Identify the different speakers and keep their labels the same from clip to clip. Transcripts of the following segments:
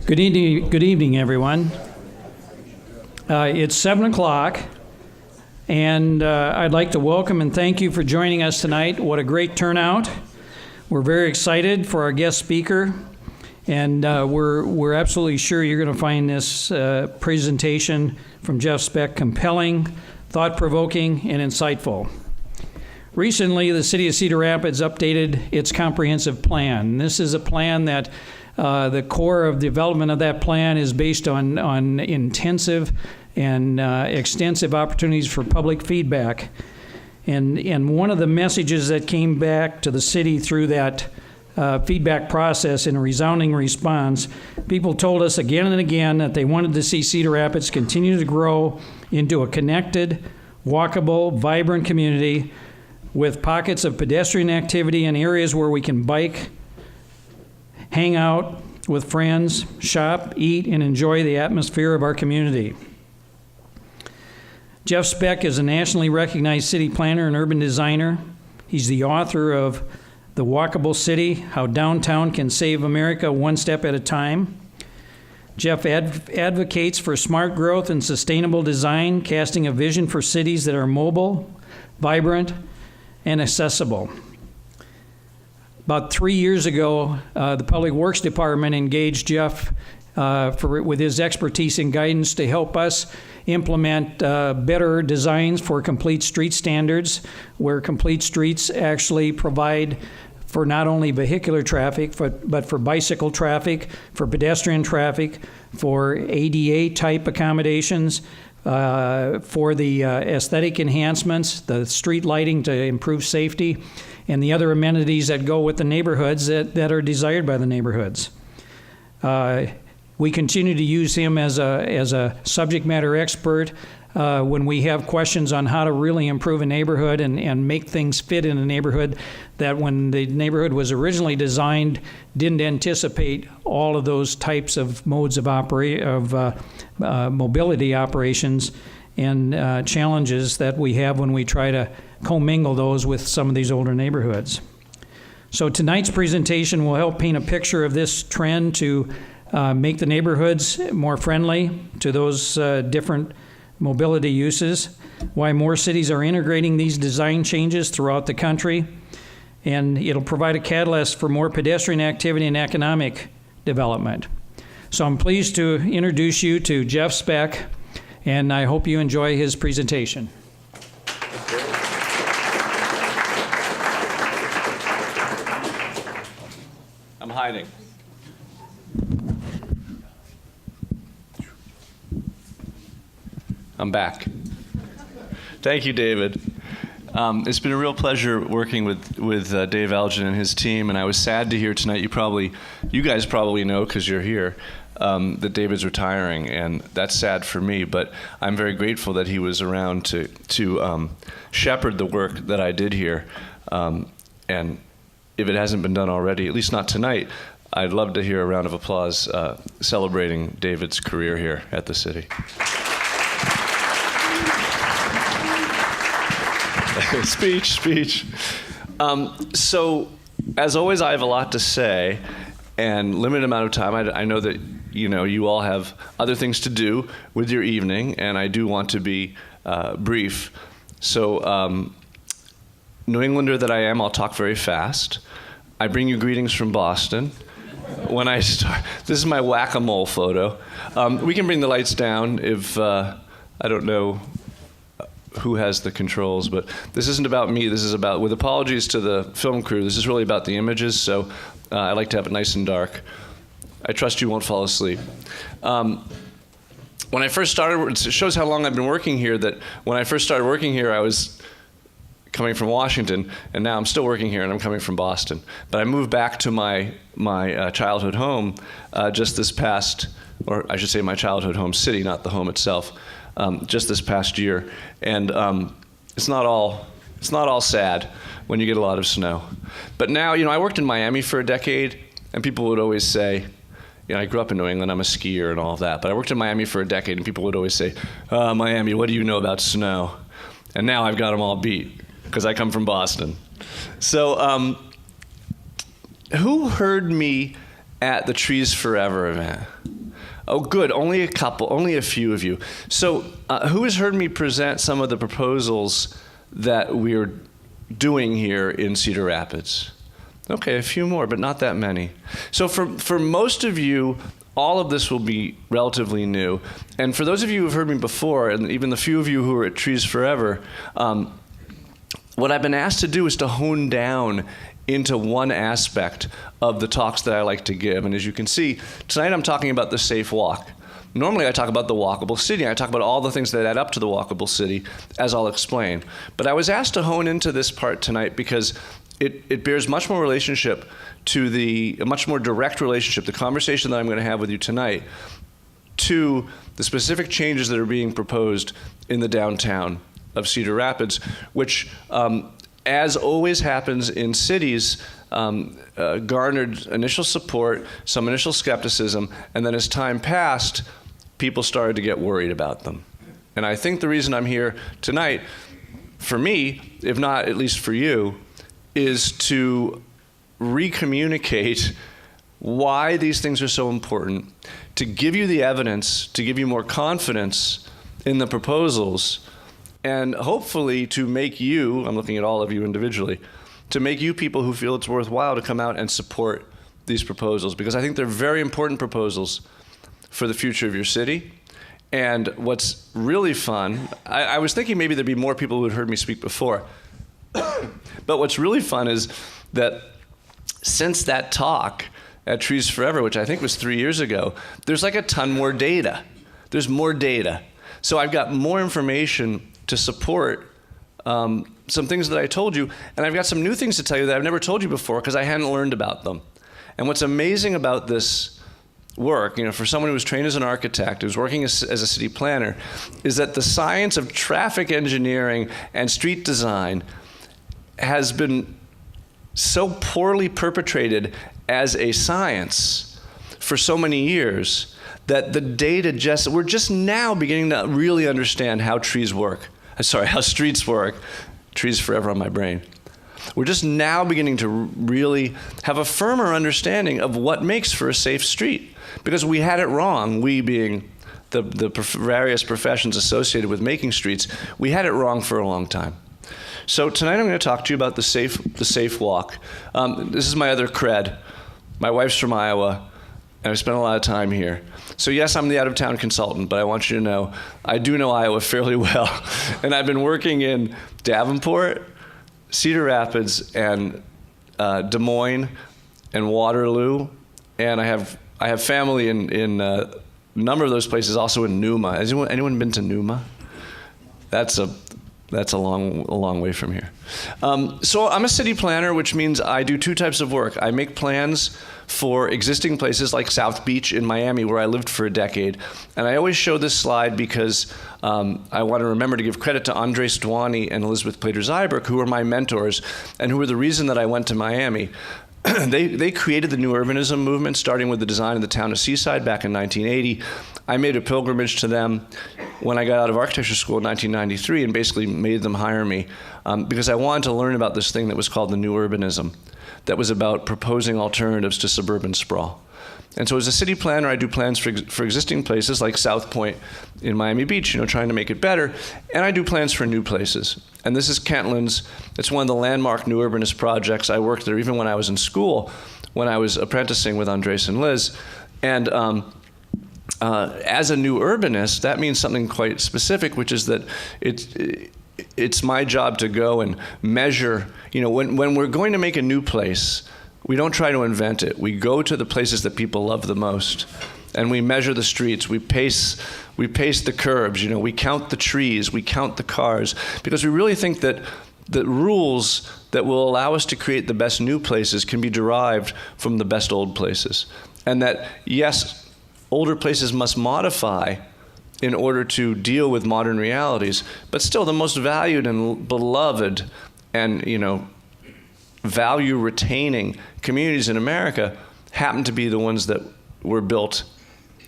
Speaker 1: Good evening, everyone. It's 7 o'clock, and I'd like to welcome and thank you for joining us tonight. What a great turnout. We're very excited for our guest speaker, and we're absolutely sure you're going to find this presentation from Jeff Speck compelling, thought-provoking, and insightful. Recently, the City of Cedar Rapids updated its comprehensive plan. This is a plan that the core of development of that plan is based on intensive and extensive opportunities for public feedback. And one of the messages that came back to the city through that feedback process in a resounding response, people told us again and again that they wanted to see Cedar Rapids continue to grow into a connected, walkable, vibrant community with pockets of pedestrian activity and areas where we can bike, hang out with friends, shop, eat, and enjoy the atmosphere of our community. Jeff Speck is a nationally recognized city planner and urban designer. He's the author of The Walkable City, How Downtown Can Save America One Step at a Time. Jeff advocates for smart growth and sustainable design, casting a vision for cities that are mobile, vibrant, and accessible. About 3 years ago, the Public Works Department engaged Jeff with his expertise and guidance to help us implement better designs for complete street standards, where complete streets actually provide for not only vehicular traffic, but for bicycle traffic, for pedestrian traffic, for ADA-type accommodations, for the aesthetic enhancements, the street lighting to improve safety, and the other amenities that go with the neighborhoods that are desired by the neighborhoods. We continue to use him as a subject matter expert when we have questions on how to really improve a neighborhood and make things fit in a neighborhood that when the neighborhood was originally designed didn't anticipate all of those types of modes of mobility operations and challenges that we have when we try to commingle those with some of these older neighborhoods. So tonight's presentation will help paint a picture of this trend to make the neighborhoods more friendly to those different mobility uses, why more cities are integrating these design changes throughout the country, and it'll provide a catalyst for more pedestrian activity and economic development. So I'm pleased to introduce you to Jeff Speck, and I hope you enjoy his presentation.
Speaker 2: I'm hiding. I'm back. Thank you, David. It's been a real pleasure working with Dave Elgin and his team, and I was sad to hear tonight, you guys probably know because you're here, that David's retiring, and that's sad for me, but I'm very grateful that he was around to shepherd the work that I did here. And if it hasn't been done already, at least not tonight, I'd love to hear a round of applause celebrating David's career here at the city. Speech. So, as always, I have a lot to say, and limited amount of time. I know that you all have other things to do with your evening, and I do want to be brief. So, New Englander that I am, I'll talk very fast. I bring you greetings from Boston. When I start, this is my whack-a-mole photo. We can bring the lights down if I don't know who has the controls, but this isn't about me. This is about, with apologies to the film crew, this is really about the images, so I like to have it nice and dark. I trust you won't fall asleep. When I first started, it shows how long I've been working here, that when I first started working here, I was coming from Washington, and now I'm still working here, and I'm coming from Boston. But I moved back to my childhood home just this past, or I should say my childhood home city, not the home itself, just this past year, and it's not all sad when you get a lot of snow. But now, I worked in Miami for a decade, and people would always say, I grew up in New England, I'm a skier and all of that, but I worked in Miami for a decade, and people would always say, Miami, what do you know about snow? And now I've got them all beat, because I come from Boston. So, who heard me at the Trees Forever event? Oh, good. Only a few of you. So who has heard me present some of the proposals that we're doing here in Cedar Rapids? Okay, a few more, but not that many. So for most of you, all of this will be relatively new. And for those of you who've heard me before, and even the few of you who are at Trees Forever, what I've been asked to do is to hone down into one aspect of the talks that I like to give. And as you can see, tonight I'm talking about the safe walk. Normally I talk about the walkable city. I talk about all the things that add up to the walkable city, as I'll explain. But I was asked to hone into this part tonight because it bears much more relationship to a much more direct relationship, the conversation that I'm going to have with you tonight, to the specific changes that are being proposed in the downtown of Cedar Rapids, which, as always happens in cities, garnered initial support, some initial skepticism, and then as time passed, people started to get worried about them. And I think the reason I'm here tonight, for me, if not at least for you, is to recommunicate why these things are so important, to give you the evidence, to give you more confidence in the proposals, and hopefully to make you, I'm looking at all of you individually, to make you people who feel it's worthwhile to come out and support these proposals, because I think they're very important proposals for the future of your city. And what's really fun, I was thinking maybe there'd be more people who had heard me speak before, but what's really fun is that since that talk at Trees Forever, which I think was 3 years ago, there's like a ton more data. There's more data. So I've got more information to support some things that I told you, and I've got some new things to tell you that I've never told you before because I hadn't learned about them. And what's amazing about this work, for someone who was trained as an architect, who's working as a city planner, is that the science of traffic engineering and street design has been so poorly perpetrated as a science for so many years that the data we're just now beginning to really understand how how streets work. Trees Forever on my brain. We're just now beginning to really have a firmer understanding of what makes for a safe street, because we had it wrong, we being the various professions associated with making streets, we had it wrong for a long time. So tonight I'm going to talk to you about the safe walk. This is my other cred. My wife's from Iowa, and I've spent a lot of time here. So yes, I'm the out-of-town consultant, but I want you to know I do know Iowa fairly well. And I've been working in Davenport, Cedar Rapids, and Des Moines, and Waterloo, and I have family in a number of those places, also in Numa. Has anyone been to Numa? That's a long way from here. So I'm a city planner, which means I do two types of work. I make plans for existing places like South Beach in Miami, where I lived for a decade. And I always show this slide because I want to remember to give credit to Andres Dwani and Elizabeth Plater-Zyberk, who are my mentors and who were the reason that I went to Miami. They created the new urbanism movement, starting with the design of the town of Seaside back in 1980. I made a pilgrimage to them when I got out of architecture school in 1993 and basically made them hire me because I wanted to learn about this thing that was called the new urbanism, that was about proposing alternatives to suburban sprawl. And so as a city planner, I do plans for existing places like South Point in Miami Beach, trying to make it better. And I do plans for new places. And this is Kentland's. It's one of the landmark new urbanist projects. I worked there even when I was in school, when I was apprenticing with Andres and Liz. And as a new urbanist, that means something quite specific, which is that it's my job to go and measure. When we're going to make a new place, we don't try to invent it. We go to the places that people love the most, and we measure the streets. We pace the curbs. We count the trees. We count the cars, because we really think that the rules that will allow us to create the best new places can be derived from the best old places, and that yes, older places must modify in order to deal with modern realities, but still the most valued and beloved and value-retaining communities in America happen to be the ones that were built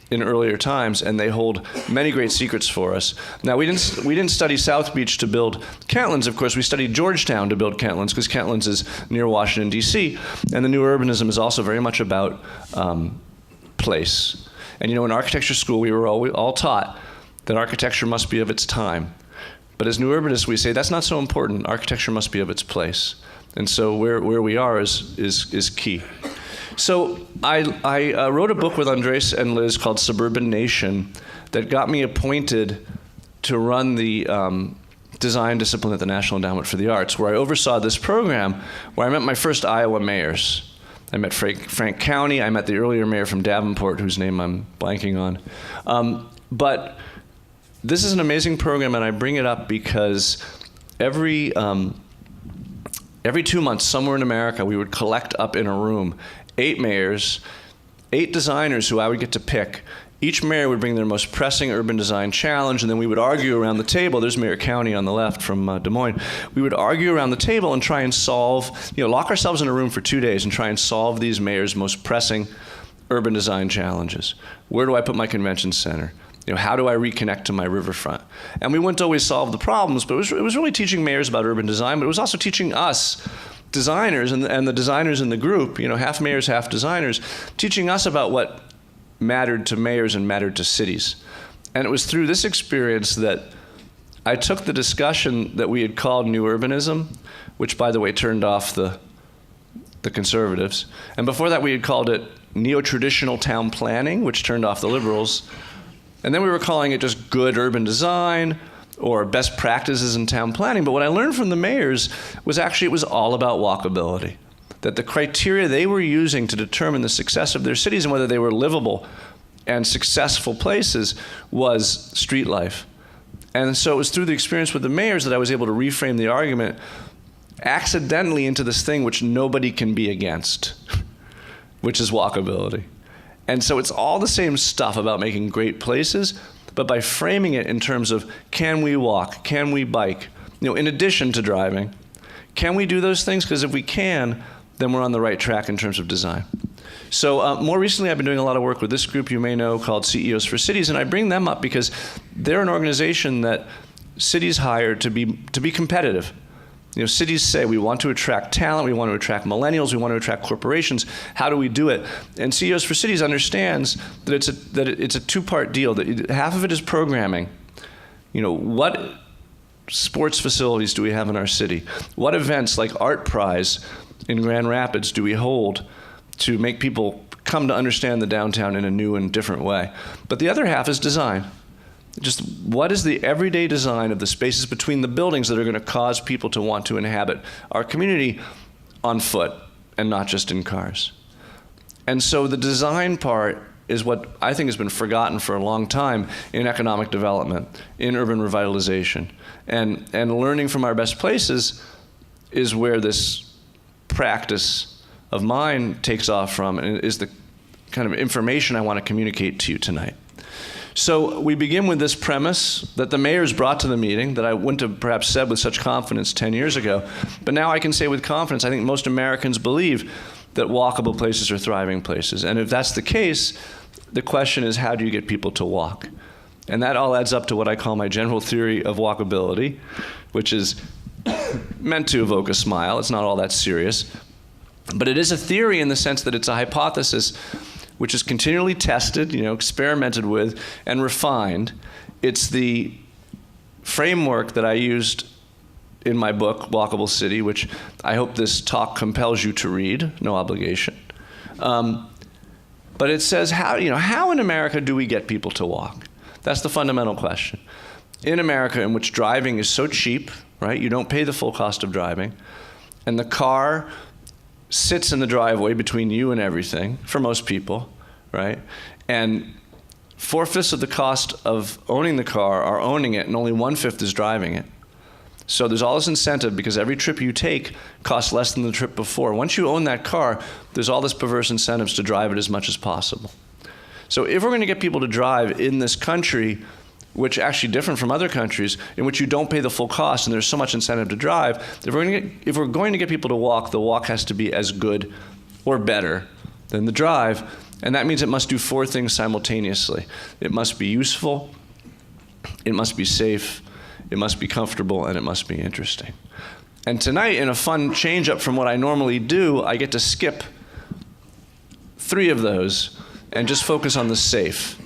Speaker 2: in earlier times, and they hold many great secrets for us. Now, we didn't study South Beach to build Kentlands, of course. We studied Georgetown to build Kentlands, because Kentlands is near Washington, D.C., and the new urbanism is also very much about place. And in architecture school, we were all taught that architecture must be of its time. But as new urbanists, we say that's not so important. Architecture must be of its place. And so where we are is key. So I wrote a book with Andres and Liz called Suburban Nation that got me appointed to run the design discipline at the National Endowment for the Arts, where I oversaw this program, where I met my first Iowa mayors. I met Frank County. I met the earlier mayor from Davenport, whose name I'm blanking on. But this is an amazing program, and I bring it up because every 2 months, somewhere in America, we would collect up in a room 8 mayors, 8 designers who I would get to pick. Each mayor would bring their most pressing urban design challenge, and then we would argue around the table. There's Mayor County on the left from Des Moines. We would argue around the table and try and solve, lock ourselves in a room for 2 days and try and solve these mayors' most pressing urban design challenges. Where do I put my convention center? How do I reconnect to my riverfront? And we wouldn't always solve the problems, but it was really teaching mayors about urban design, but it was also teaching us designers and the designers in the group, half mayors, half designers, teaching us about what mattered to mayors and mattered to cities. And it was through this experience that I took the discussion that we had called new urbanism, which, by the way, turned off the conservatives. And before that, we had called it neo-traditional town planning, which turned off the liberals. And then we were calling it just good urban design or best practices in town planning. But what I learned from the mayors was actually it was all about walkability. That the criteria they were using to determine the success of their cities and whether they were livable and successful places was street life. And so it was through the experience with the mayors that I was able to reframe the argument accidentally into this thing which nobody can be against, which is walkability. And so it's all the same stuff about making great places, but by framing it in terms of can we walk, can we bike, in addition to driving, can we do those things? Because if we can, then we're on the right track in terms of design. So more recently, I've been doing a lot of work with this group you may know called CEOs for Cities, and I bring them up because they're an organization that cities hire to be competitive. Cities say we want to attract talent, we want to attract millennials, we want to attract corporations. How do we do it? And CEOs for Cities understands that it's a two-part deal. That half of it is programming. What sports facilities do we have in our city? What events like Art Prize in Grand Rapids do we hold to make people come to understand the downtown in a new and different way? But the other half is design. Just what is the everyday design of the spaces between the buildings that are going to cause people to want to inhabit our community on foot and not just in cars? And so the design part is what I think has been forgotten for a long time in economic development, in urban revitalization. And learning from our best places is where this practice of mine takes off from and is the kind of information I want to communicate to you tonight. So we begin with this premise that the mayors brought to the meeting that I wouldn't have perhaps said with such confidence 10 years ago, but now I can say with confidence, I think most Americans believe that walkable places are thriving places. And if that's the case, the question is, how do you get people to walk? And that all adds up to what I call my general theory of walkability, which is meant to evoke a smile. It's not all that serious. But it is a theory in the sense that it's a hypothesis which is continually tested, experimented with, and refined. It's the framework that I used in my book, Walkable City, which I hope this talk compels you to read, no obligation. But it says, how in America do we get people to walk? That's the fundamental question. In America, in which driving is so cheap, right? You don't pay the full cost of driving, and the car sits in the driveway between you and everything, for most people, right? And 4/5 of the cost of owning the car are owning it, and only 1/5 is driving it. So there's all this incentive because every trip you take costs less than the trip before. Once you own that car, there's all this perverse incentives to drive it as much as possible. So if we're going to get people to drive in this country, which actually different from other countries, in which you don't pay the full cost and there's so much incentive to drive, if we're going to get people to walk, the walk has to be as good or better than the drive. And that means it must do 4 things simultaneously. It must be useful, it must be safe, it must be comfortable, and it must be interesting. And tonight, in a fun change-up from what I normally do, I get to skip 3 of those and just focus on the safe.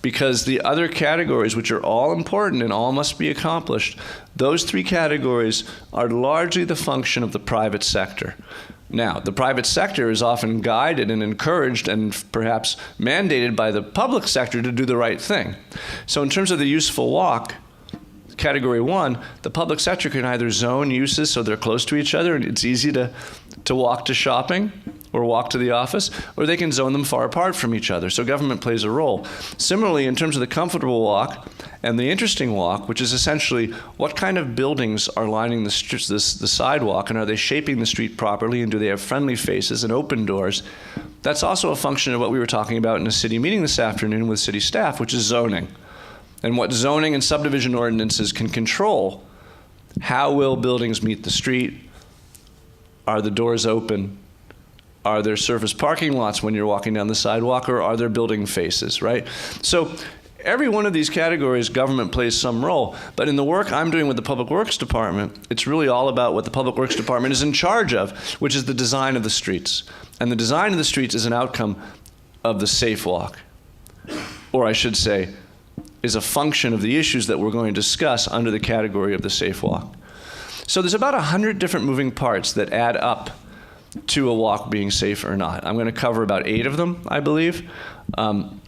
Speaker 2: Because the other categories, which are all important and all must be accomplished, those 3 categories are largely the function of the private sector. Now, the private sector is often guided and encouraged and perhaps mandated by the public sector to do the right thing. So in terms of the useful walk, category 1, the public sector can either zone uses so they're close to each other and it's easy to walk to shopping or walk to the office, or they can zone them far apart from each other. So government plays a role. Similarly, in terms of the comfortable walk and the interesting walk, which is essentially what kind of buildings are lining the sidewalk, and are they shaping the street properly, and do they have friendly faces and open doors? That's also a function of what we were talking about in a city meeting this afternoon with city staff, which is zoning. And what zoning and subdivision ordinances can control. How will buildings meet the street? Are the doors open? Are there surface parking lots when you're walking down the sidewalk, or are there building faces, right? So every one of these categories, government plays some role. But in the work I'm doing with the Public Works Department, it's really all about what the Public Works Department is in charge of, which is the design of the streets. And the design of the streets is an outcome of the safe walk. Or I should say, is a function of the issues that we're going to discuss under the category of the safe walk. So there's about 100 different moving parts that add up to a walk being safe or not. I'm going to cover about 8 of them, I believe. And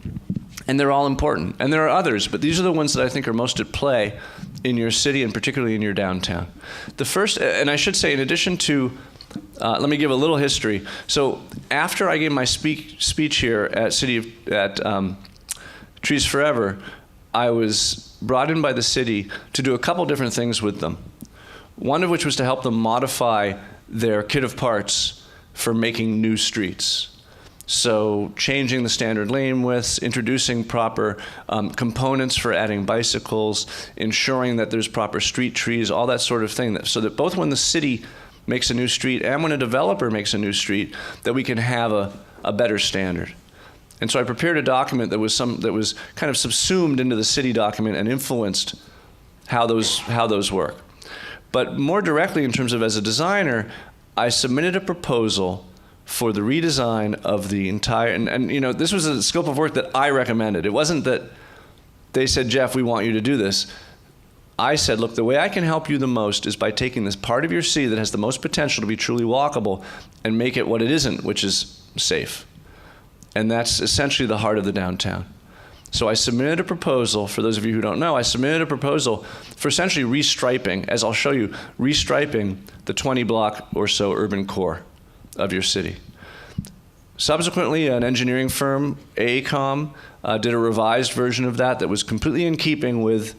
Speaker 2: they're all important. And there are others, but these are the ones that I think are most at play in your city and particularly in your downtown. The first, and I should say, in addition to, let me give a little history. So after I gave my speech here at Trees Forever, I was brought in by the city to do a couple different things with them. One of which was to help them modify their kit of parts for making new streets. So changing the standard lane widths, introducing proper components for adding bicycles, ensuring that there's proper street trees, all that sort of thing, so that both when the city makes a new street and when a developer makes a new street, that we can have a better standard. And so I prepared a document that was kind of subsumed into the city document and influenced how those work. But more directly, in terms of as a designer, I submitted a proposal for the redesign of the entire, and you know, this was a scope of work that I recommended. It wasn't that they said, Jeff, we want you to do this. I said, look, the way I can help you the most is by taking this part of your city that has the most potential to be truly walkable and make it what it isn't, which is safe. And that's essentially the heart of the downtown. So I submitted a proposal, for those of you who don't know, I submitted a proposal for essentially restriping, as I'll show you, restriping the 20 block or so urban core of your city. Subsequently, an engineering firm, AECOM, did a revised version of that was completely in keeping with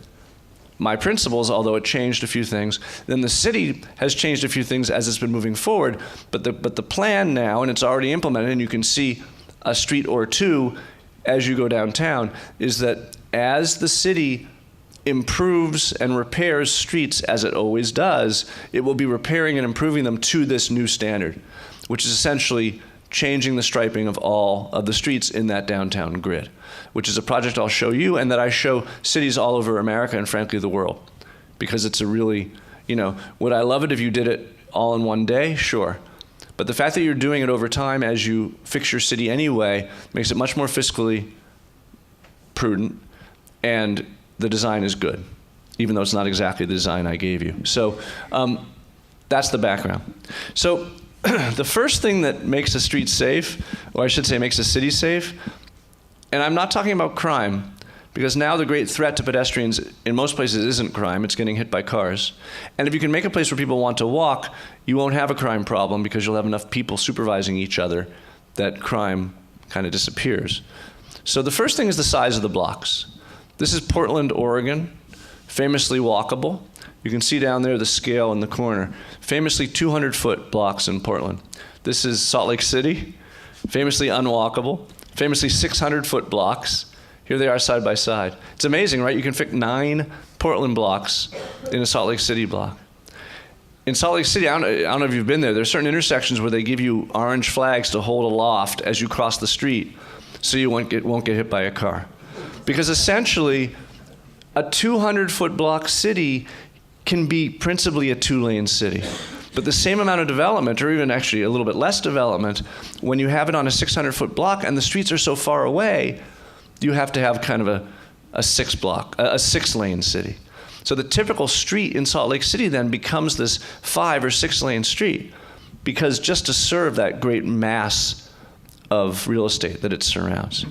Speaker 2: my principles, although it changed a few things. Then the city has changed a few things as it's been moving forward, but the plan now, and it's already implemented, and you can see a street or two as you go downtown, is that as the city improves and repairs streets, as it always does, it will be repairing and improving them to this new standard, which is essentially changing the striping of all of the streets in that downtown grid, which is a project I'll show you and that I show cities all over America and frankly the world, because it's a really, you know, would I love it if you did it all in one day? Sure. But the fact that you're doing it over time as you fix your city anyway makes it much more fiscally prudent, and the design is good, even though it's not exactly the design I gave you. So that's the background. So the first thing that makes a street safe, or I should say makes a city safe, and I'm not talking about crime, because now the great threat to pedestrians in most places isn't crime, it's getting hit by cars. And if you can make a place where people want to walk, you won't have a crime problem because you'll have enough people supervising each other that crime kind of disappears. So the first thing is the size of the blocks. This is Portland, Oregon, famously walkable. You can see down there the scale in the corner. Famously 200-foot blocks in Portland. This is Salt Lake City, famously unwalkable, famously 600-foot blocks. Here they are side by side. It's amazing, right? You can fit 9 Portland blocks in a Salt Lake City block. in Salt Lake City, I don't know if you've been there, there's certain intersections where they give you orange flags to hold aloft as you cross the street so you won't get hit by a car. Because essentially, a 200-foot block city can be principally a 2-lane city. But the same amount of development, or even actually a little bit less development, when you have it on a 600-foot block and the streets are so far away, you have to have kind of a 6-lane city. So the typical street in Salt Lake City then becomes this 5 or 6-lane street, because just to serve that great mass of real estate that it surrounds.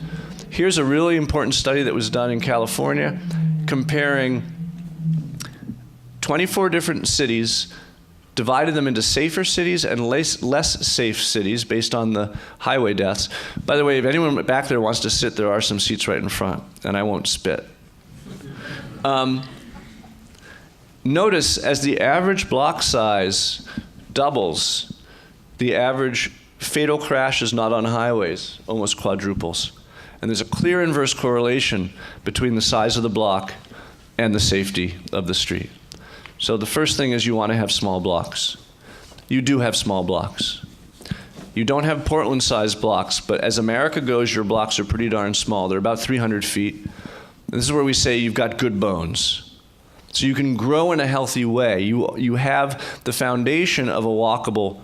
Speaker 2: Here's a really important study that was done in California, comparing 24 different cities, divided them into safer cities and less safe cities based on the highway deaths. By the way, if anyone back there wants to sit, there are some seats right in front, and I won't spit. Notice as the average block size doubles, the average fatal crashes not on highways almost quadruples. And there's a clear inverse correlation between the size of the block and the safety of the street. So the first thing is you want to have small blocks. You do have small blocks. You don't have Portland-sized blocks, but as America goes, your blocks are pretty darn small. They're about 300 feet. And this is where we say you've got good bones. So you can grow in a healthy way. You have the foundation of a walkable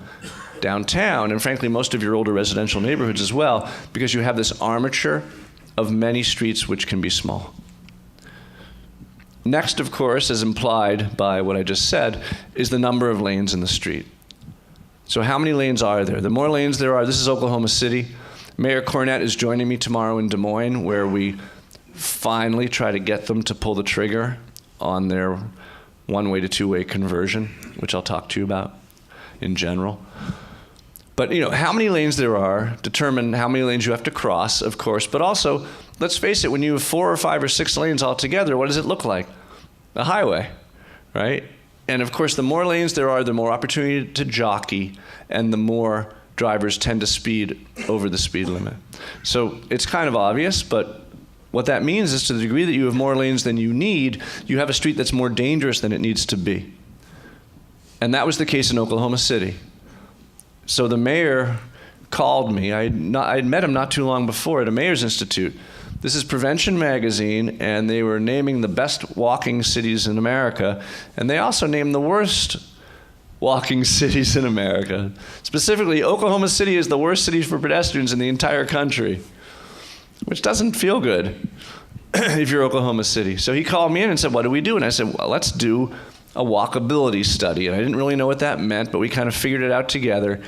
Speaker 2: downtown, and frankly, most of your older residential neighborhoods as well, because you have this armature of many streets which can be small. Next, of course, as implied by what I just said, is the number of lanes in the street. So how many lanes are there? The more lanes there are, this is Oklahoma City. Mayor Cornett is joining me tomorrow in Des Moines, where we finally try to get them to pull the trigger on their one-way to two-way conversion, which I'll talk to you about in general. But how many lanes there are determine how many lanes you have to cross, of course, but also, let's face it, when you have 4 or 5 or 6 lanes all together, what does it look like? A highway, right? And of course, the more lanes there are, the more opportunity to jockey, and the more drivers tend to speed over the speed limit. So it's kind of obvious, but what that means is to the degree that you have more lanes than you need, you have a street that's more dangerous than it needs to be. And that was the case in Oklahoma City. So the mayor called me. I had met him not too long before at a Mayor's Institute. This is Prevention Magazine, and they were naming the best walking cities in America, and they also named the worst walking cities in America. Specifically, Oklahoma City is the worst city for pedestrians in the entire country, which doesn't feel good if you're Oklahoma City. So he called me in and said, what do we do? And I said, well, let's do a walkability study. And I didn't really know what that meant, but we kind of figured it out together.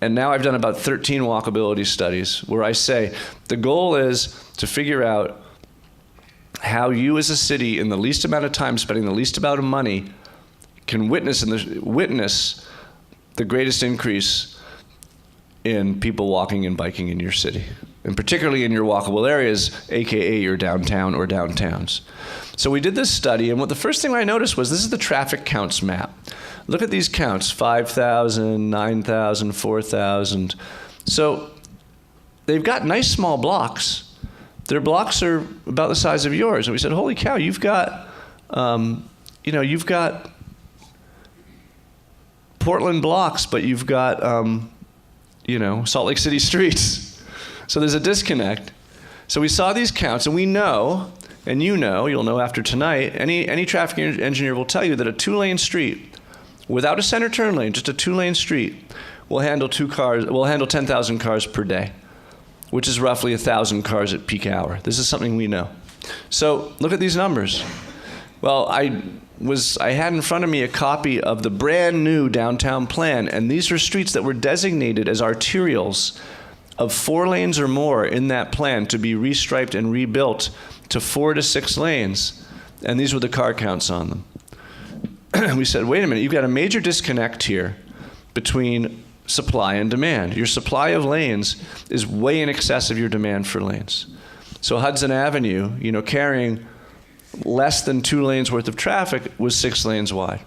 Speaker 2: And now I've done about 13 walkability studies where I say, the goal is to figure out how you as a city, in the least amount of time, spending the least amount of money, can witness the greatest increase in people walking and biking in your city, and particularly in your walkable areas, AKA your downtown or downtowns. So we did this study, and the first thing I noticed was this is the traffic counts map. Look at these counts, 5,000, 9,000, 4,000. So they've got nice small blocks. Their blocks are about the size of yours. And we said, holy cow, you've got Portland blocks, but you've got, Salt Lake City streets. So there's a disconnect. So we saw these counts, and we know, and you'll know after tonight, any traffic engineer will tell you that a 2-lane street, without a center turn lane, just a 2-lane street, will handle 10,000 cars per day, which is roughly 1,000 cars at peak hour. This is something we know. So look at these numbers. Well, I had in front of me a copy of the brand new downtown plan, and these are streets that were designated as arterials of 4 lanes or more in that plan to be restriped and rebuilt to 4 to 6 lanes, and these were the car counts on them. We said, wait a minute, you've got a major disconnect here between supply and demand. Your supply of lanes is way in excess of your demand for lanes. So Hudson Avenue, carrying less than 2 lanes worth of traffic was 6 lanes wide.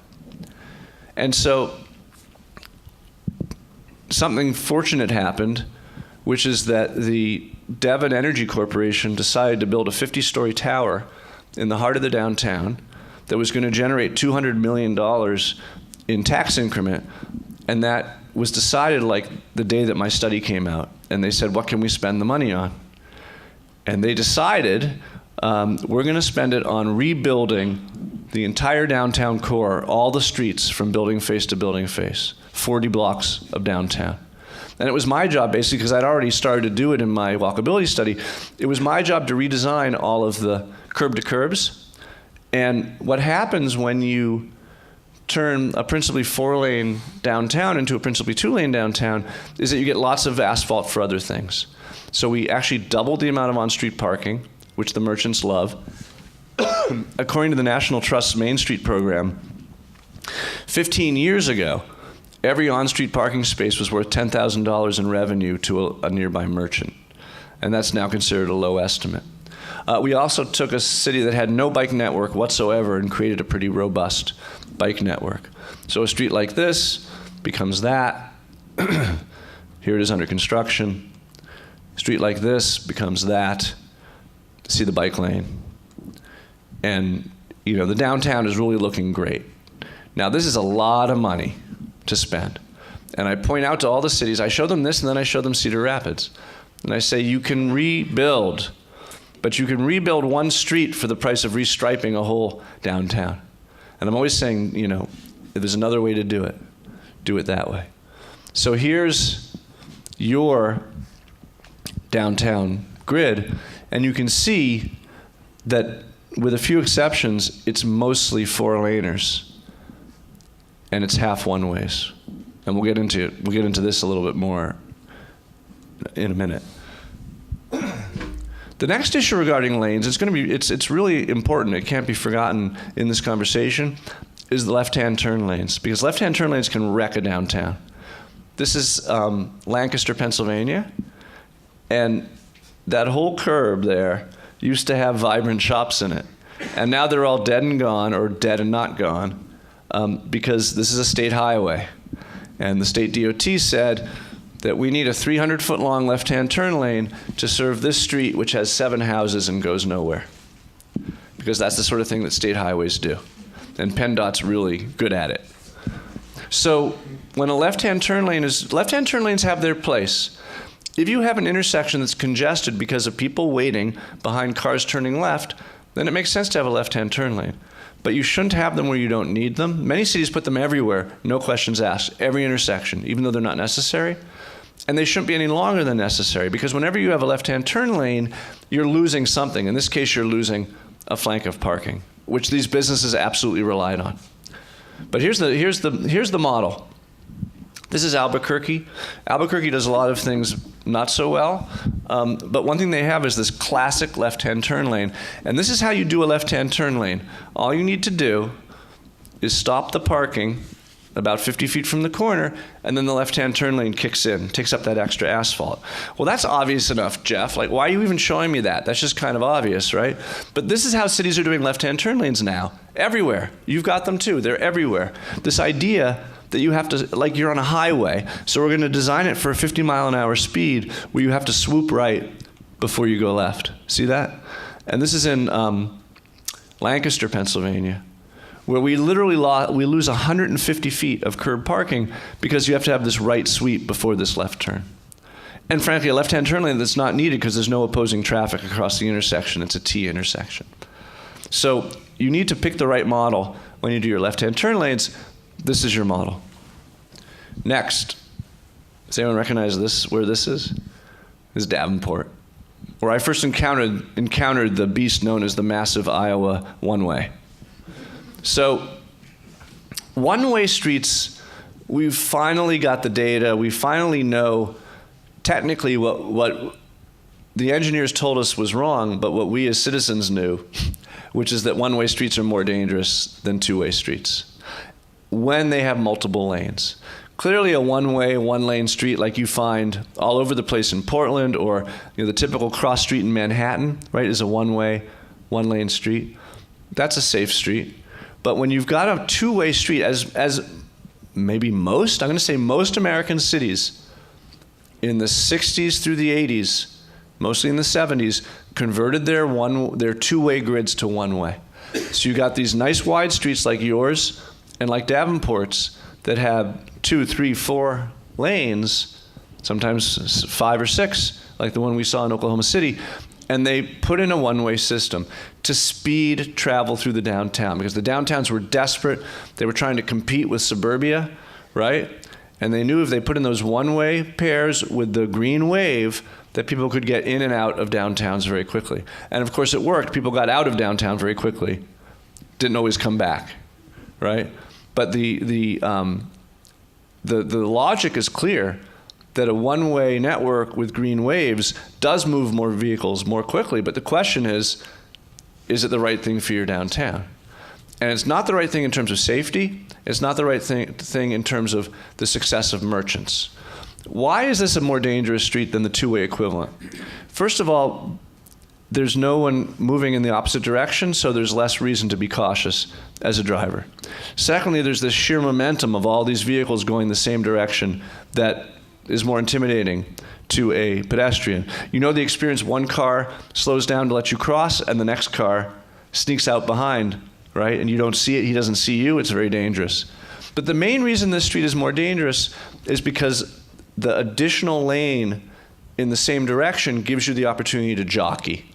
Speaker 2: And so something fortunate happened, which is that the Devon Energy Corporation decided to build a 50-story tower in the heart of the downtown that was going to generate $200 million in tax increment, and that was decided like the day that my study came out. And they said, what can we spend the money on? And they decided we're going to spend it on rebuilding the entire downtown core, all the streets from building face to building face, 40 blocks of downtown. And it was my job, basically, because I'd already started to do it in my walkability study, it was my job to redesign all of the curb to curbs. And what happens when you turn a principally 4-lane downtown into a principally 2-lane downtown is that you get lots of asphalt for other things. So we actually doubled the amount of on-street parking, which the merchants love. According to the National Trust's Main Street program, 15 years ago, every on-street parking space was worth $10,000 in revenue to a nearby merchant. And that's now considered a low estimate. We also took a city that had no bike network whatsoever and created a pretty robust bike network. So a street like this becomes that. Here it is under construction. Street like this becomes that. See the bike lane. And the downtown is really looking great. Now this is a lot of money to spend. And I point out to all the cities, I show them this and then I show them Cedar Rapids. And I say, you can rebuild, but you can rebuild one street for the price of restriping a whole downtown. And I'm always saying, if there's another way to do it that way. So here's your downtown grid, and you can see that with a few exceptions, it's mostly 4-laners, and it's half one-ways. And we'll get into this a little bit more in a minute. The next issue regarding lanes, it's really important, it can't be forgotten in this conversation, is the left-hand turn lanes, because left-hand turn lanes can wreck a downtown. This is Lancaster, Pennsylvania, and that whole curb there used to have vibrant shops in it. And now they're all dead and gone, or dead and not gone, because this is a state highway. And the state DOT said that we need a 300-foot-long left-hand turn lane to serve this street, which has 7 houses and goes nowhere. Because that's the sort of thing that state highways do. And PennDOT's really good at it. So when a left-hand turn lanes have their place. If you have an intersection that's congested because of people waiting behind cars turning left, then it makes sense to have a left-hand turn lane. But you shouldn't have them where you don't need them. Many cities put them everywhere, no questions asked, every intersection, even though they're not necessary. And they shouldn't be any longer than necessary, because whenever you have a left-hand turn lane, you're losing something. In this case, you're losing a flank of parking, which these businesses absolutely relied on. But here's the model. This is Albuquerque. Albuquerque does a lot of things not so well, but one thing they have is this classic left-hand turn lane. And this is how you do a left-hand turn lane. All you need to do is stop the parking about 50 feet from the corner, and then the left-hand turn lane kicks in, takes up that extra asphalt. Well, that's obvious enough, Jeff. Like, why are you even showing me that? That's just kind of obvious, right? But this is how cities are doing left-hand turn lanes now. Everywhere. You've got them too. They're everywhere. This idea that you have to, like you're on a highway, so we're going to design it for a 50-mile-an-hour speed where you have to swoop right before you go left. See that? And this is in Lancaster, Pennsylvania, where we literally lose 150 feet of curb parking because you have to have this right sweep before this left turn. And frankly, a left-hand turn lane that's not needed because there's no opposing traffic across the intersection. It's a T intersection. So you need to pick the right model when you do your left-hand turn lanes. This is your model. Next, does anyone recognize this, where this is? This is Davenport, where I first encountered the beast known as the massive Iowa one-way. So one-way streets, we've finally got the data. We finally know technically what the engineers told us was wrong, but what we as citizens knew, which is that one-way streets are more dangerous than two-way streets when they have multiple lanes. Clearly a one-way, one-lane street like you find all over the place in Portland, or the typical cross street in Manhattan, right, is a one-way, one-lane street. That's a safe street. But when you've got a two-way street, as maybe most, I'm going to say most American cities in the 60s through the 80s, mostly in the 70s, converted their two-way grids to one-way. So you got these nice wide streets like yours And like Davenport's that have 2, 3, 4 lanes, sometimes 5 or 6, like the one we saw in Oklahoma City, and they put in a one-way system to speed travel through the downtown because the downtowns were desperate. They were trying to compete with suburbia, right? And they knew if they put in those one-way pairs with the green wave that people could get in and out of downtowns very quickly. And of course it worked. People got out of downtown very quickly. Didn't always come back, right? But the logic is clear that a one-way network with green waves does move more vehicles more quickly. But the question is it the right thing for your downtown? And it's not the right thing in terms of safety. It's not the right thing in terms of the success of merchants. Why is this a more dangerous street than the two-way equivalent? First of all, there's no one moving in the opposite direction, so there's less reason to be cautious as a driver. Secondly, there's this sheer momentum of all these vehicles going the same direction that is more intimidating to a pedestrian. You know the experience, one car slows down to let you cross and the next car sneaks out behind, right? And you don't see it, he doesn't see you, it's very dangerous. But the main reason this street is more dangerous is because the additional lane in the same direction gives you the opportunity to jockey.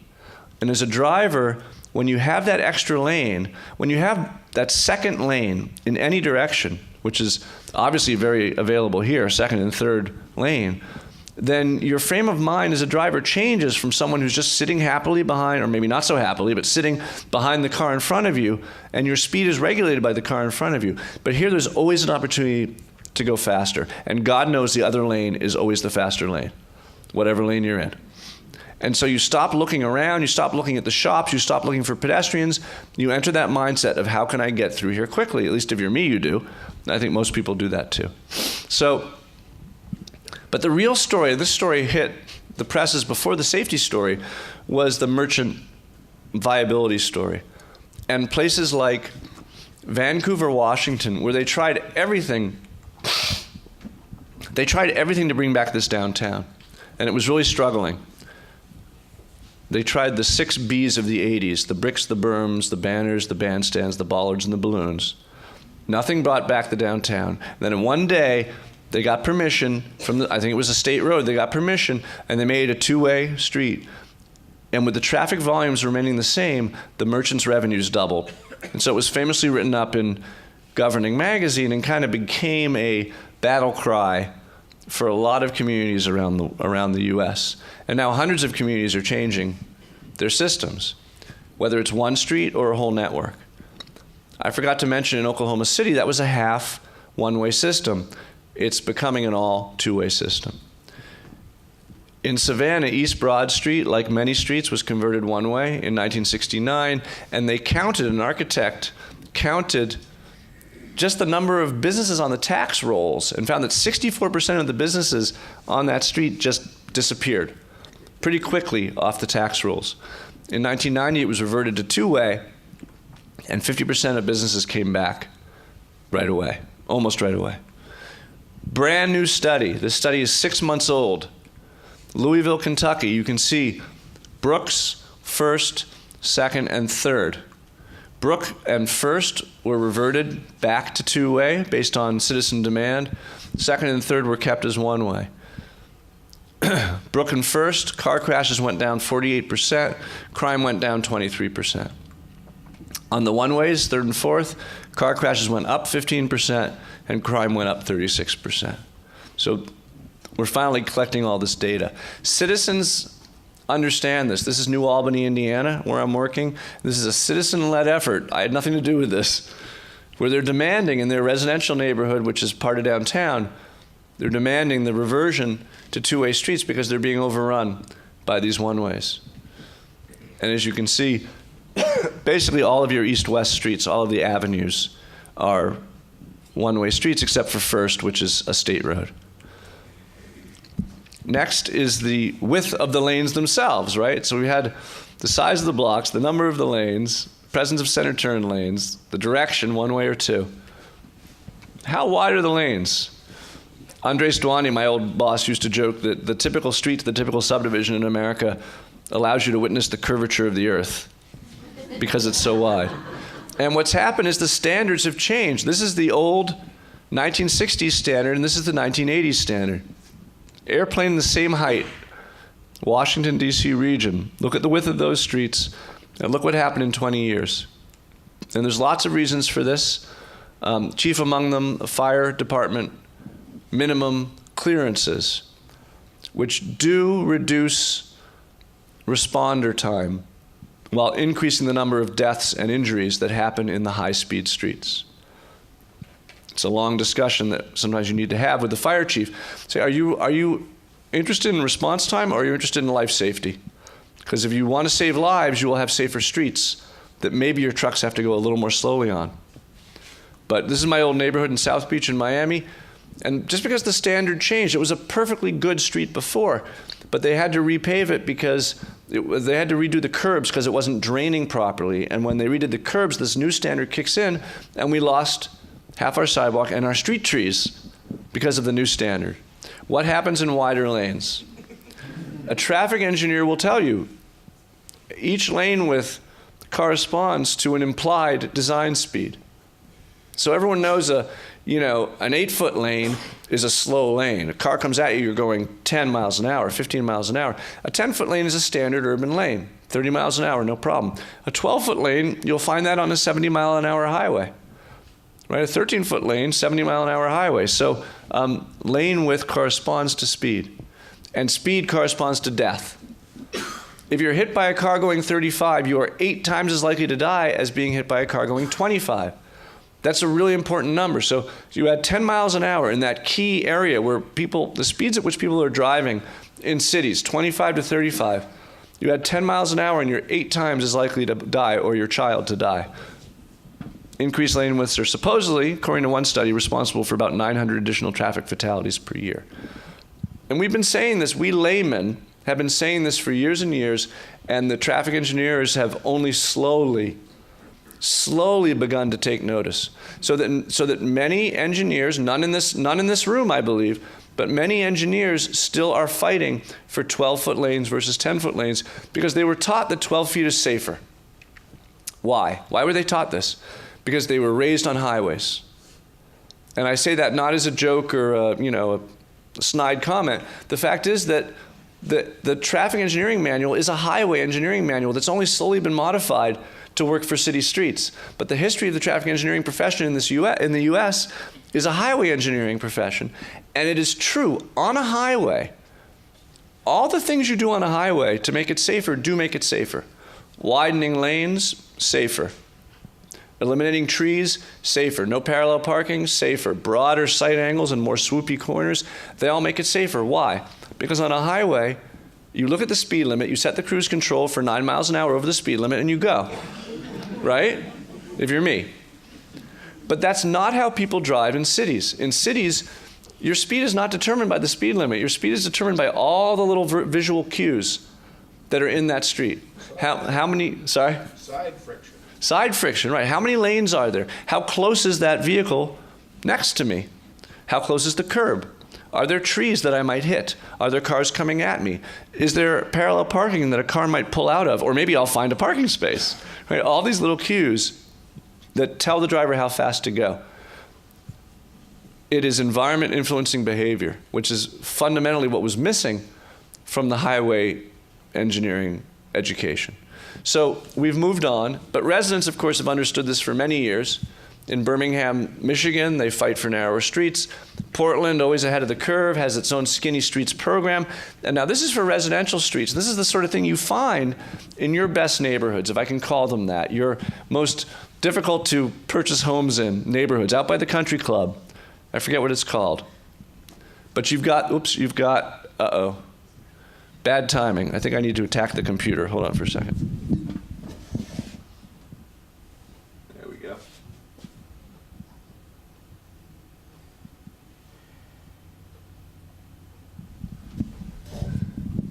Speaker 2: And as a driver, when you have that extra lane, when you have that second lane in any direction, which is obviously very available here, second and third lane, then your frame of mind as a driver changes from someone who's just sitting happily behind, or maybe not so happily, but sitting behind the car in front of you, and your speed is regulated by the car in front of you. But here there's always an opportunity to go faster, and God knows the other lane is always the faster lane, whatever lane you're in. And so you stop looking around, you stop looking at the shops, you stop looking for pedestrians, you enter that mindset of how can I get through here quickly? At least if you're me, you do. I think most people do that too. So, but the real story, this story hit the presses before the safety story, was the merchant viability story. And places like Vancouver, Washington, where they tried everything to bring back this downtown, and it was really struggling. They tried the 6 Bs of the 80s, the bricks, the berms, the banners, the bandstands, the bollards, and the balloons. Nothing brought back the downtown. Then in one day, they got permission from I think it was a state road, they got permission, and they made a two-way street. And with the traffic volumes remaining the same, the merchants' revenues doubled. And so it was famously written up in Governing Magazine and kind of became a battle cry for a lot of communities around the U.S. And now hundreds of communities are changing their systems, whether it's one street or a whole network. I forgot to mention in Oklahoma City, that was a half one-way system. It's becoming an all two-way system. In Savannah, East Broad Street, like many streets, was converted one way in 1969, and they counted, an architect counted just the number of businesses on the tax rolls and found that 64% of the businesses on that street just disappeared pretty quickly off the tax rolls. In 1990, it was reverted to two-way, and 50% of businesses came back right away, almost right away. Brand new study. This study is 6 months old. Louisville, Kentucky, you can see Brooks, First, Second, and Third. Brook and First were reverted back to two-way based on citizen demand. Second and Third were kept as one-way. Brook and First, car crashes went down 48%, crime went down 23%. On the one-ways, Third and Fourth, car crashes went up 15% and crime went up 36%. So we're finally collecting all this data. Citizens understand this. This is New Albany, Indiana, where I'm working. This is a citizen-led effort. I had nothing to do with this. Where they're demanding in their residential neighborhood, which is part of downtown, they're demanding the reversion to two-way streets because they're being overrun by these one-ways. And as you can see, basically all of your east-west streets, all of the avenues are one-way streets except for First, which is a state road. Next is the width of the lanes themselves, right? So we had the size of the blocks, the number of the lanes, presence of center turn lanes, the direction, one way or two. How wide are the lanes? Andres Duani, my old boss, used to joke that the typical street, the typical subdivision in America allows you to witness the curvature of the earth because it's so wide. And what's happened is the standards have changed. This is the old 1960s standard, and this is the 1980s standard. Airplane the same height, Washington, D.C. region. Look at the width of those streets, and look what happened in 20 years. And there's lots of reasons for this. Chief among them, the fire department minimum clearances, which do reduce responder time while increasing the number of deaths and injuries that happen in the high-speed streets. It's a long discussion that sometimes you need to have with the fire chief. Say, are you interested in response time, or are you interested in life safety? Because if you want to save lives, you will have safer streets that maybe your trucks have to go a little more slowly on. But this is my old neighborhood in South Beach in Miami, and just because the standard changed, it was a perfectly good street before, but they had to repave it because they had to redo the curbs because it wasn't draining properly. And when they redid the curbs, this new standard kicks in, and we lost half our sidewalk and our street trees because of the new standard. What happens in wider lanes? A traffic engineer will tell you each lane width corresponds to an implied design speed. So everyone knows an 8-foot lane is a slow lane. A car comes at you, you're going 10 miles an hour, 15 miles an hour. A 10-foot lane is a standard urban lane, 30 miles an hour, no problem. A 12-foot lane, you'll find that on a 70-mile-an-hour highway. Right, a 13-foot lane, 70-mile-an-hour highway. So lane width corresponds to speed, and speed corresponds to death. If you're hit by a car going 35, you are 8 times as likely to die as being hit by a car going 25. That's a really important number. So you had 10 miles an hour in that key area where the speeds at which people are driving in cities, 25 to 35, you had 10 miles an hour and you're 8 times as likely to die or your child to die. Increased lane widths are supposedly, according to one study, responsible for about 900 additional traffic fatalities per year. And we've been saying this, we laymen have been saying this for years and years, and the traffic engineers have only slowly begun to take notice. So that many engineers, none in this room, I believe, but many engineers still are fighting for 12-foot lanes versus 10-foot lanes because they were taught that 12 feet is safer. Why? Why were they taught this? Because they were raised on highways. And I say that not as a joke or a snide comment. The fact is that the traffic engineering manual is a highway engineering manual that's only slowly been modified to work for city streets. But the history of the traffic engineering profession in the US is a highway engineering profession. And it is true, on a highway, all the things you do on a highway to make it safer do make it safer. Widening lanes, safer. Eliminating trees, safer. No parallel parking, safer. Broader sight angles and more swoopy corners, they all make it safer. Why? Because on a highway, you look at the speed limit, you set the cruise control for 9 miles an hour over the speed limit, and you go. Right? If you're me. But that's not how people drive in cities. In cities, your speed is not determined by the speed limit. Your speed is determined by all the little visual cues that are in that street. How many, sorry?
Speaker 3: Side friction.
Speaker 2: Side friction, right. How many lanes are there? How close is that vehicle next to me? How close is the curb? Are there trees that I might hit? Are there cars coming at me? Is there parallel parking that a car might pull out of? Or maybe I'll find a parking space. Right? All these little cues that tell the driver how fast to go. It is environment influencing behavior, which is fundamentally what was missing from the highway engineering education. So we've moved on, but residents, of course, have understood this for many years. In Birmingham, Michigan, they fight for narrower streets. Portland, always ahead of the curve, has its own Skinny Streets program. And now this is for residential streets. This is the sort of thing you find in your best neighborhoods, if I can call them that, your most difficult to purchase homes in neighborhoods, out by the country club. I forget what it's called. But you've got, bad timing. I think I need to attack the computer. Hold on for a second. There we go.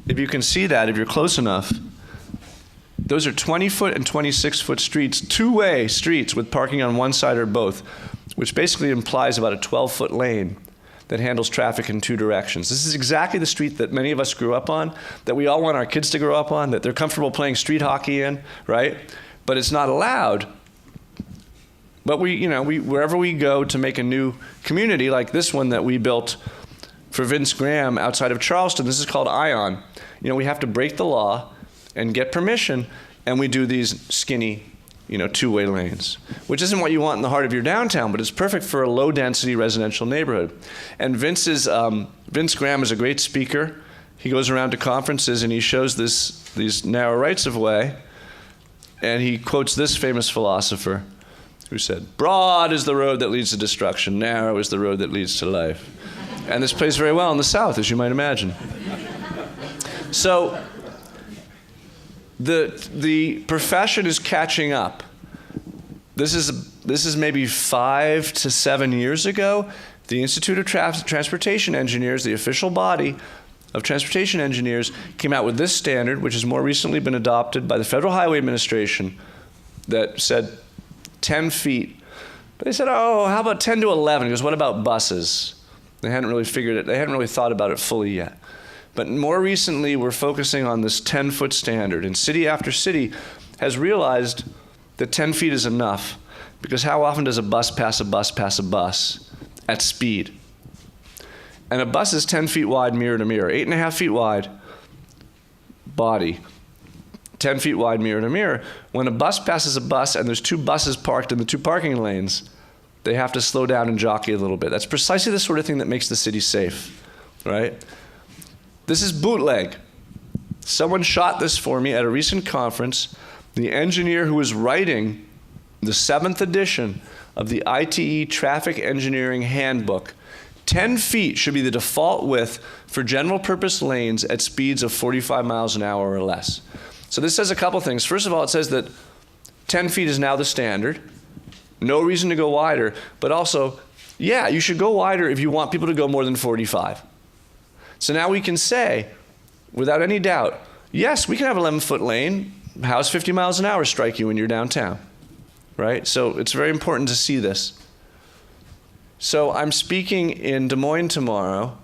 Speaker 2: If you can see that, if you're close enough, those are 20-foot and 26-foot streets, two-way streets with parking on one side or both, which basically implies about a 12-foot lane that handles traffic in two directions. This is exactly the street that many of us grew up on, that we all want our kids to grow up on, that they're comfortable playing street hockey in, right? But it's not allowed But wherever we go to make a new community, like this one that we built for Vince Graham outside of Charleston, this is called Ion. We have to break the law and get permission, and we do these skinny, two-way lanes, which isn't what you want in the heart of your downtown, but it's perfect for a low-density residential neighborhood. And Vince Graham is a great speaker. He goes around to conferences and he shows these narrow rights of way, and he quotes this famous philosopher who said, "Broad is the road that leads to destruction, narrow is the road that leads to life." And this plays very well in the South, as you might imagine. So the profession is catching up. This is maybe 5 to 7 years ago. The Institute of Transportation Engineers, the official body of transportation engineers, came out with this standard, which has more recently been adopted by the Federal Highway Administration, that said 10 feet. But they said, oh, how about 10 to 11? He goes, what about buses? They hadn't really figured it. They hadn't really thought about it fully yet. But more recently, we're focusing on this 10-foot standard. And city after city has realized that 10 feet is enough. Because how often does a bus pass a bus pass a bus at speed? And a bus is 10 feet wide mirror to mirror, 8.5 feet wide body, 10 feet wide mirror to mirror. When a bus passes a bus and there's two buses parked in the two parking lanes, they have to slow down and jockey a little bit. That's precisely the sort of thing that makes the city safe, right? This is bootleg. Someone shot this for me at a recent conference. The engineer who was writing the 7th edition of the ITE Traffic Engineering Handbook, 10 feet should be the default width for general purpose lanes at speeds of 45 miles an hour or less. So this says a couple things. First of all, it says that 10 feet is now the standard. No reason to go wider, but also, yeah, you should go wider if you want people to go more than 45. So now we can say, without any doubt, yes, we can have an 11-foot lane. How's 50 miles an hour strike you when you're downtown, right? So it's very important to see this. So I'm speaking in Des Moines tomorrow,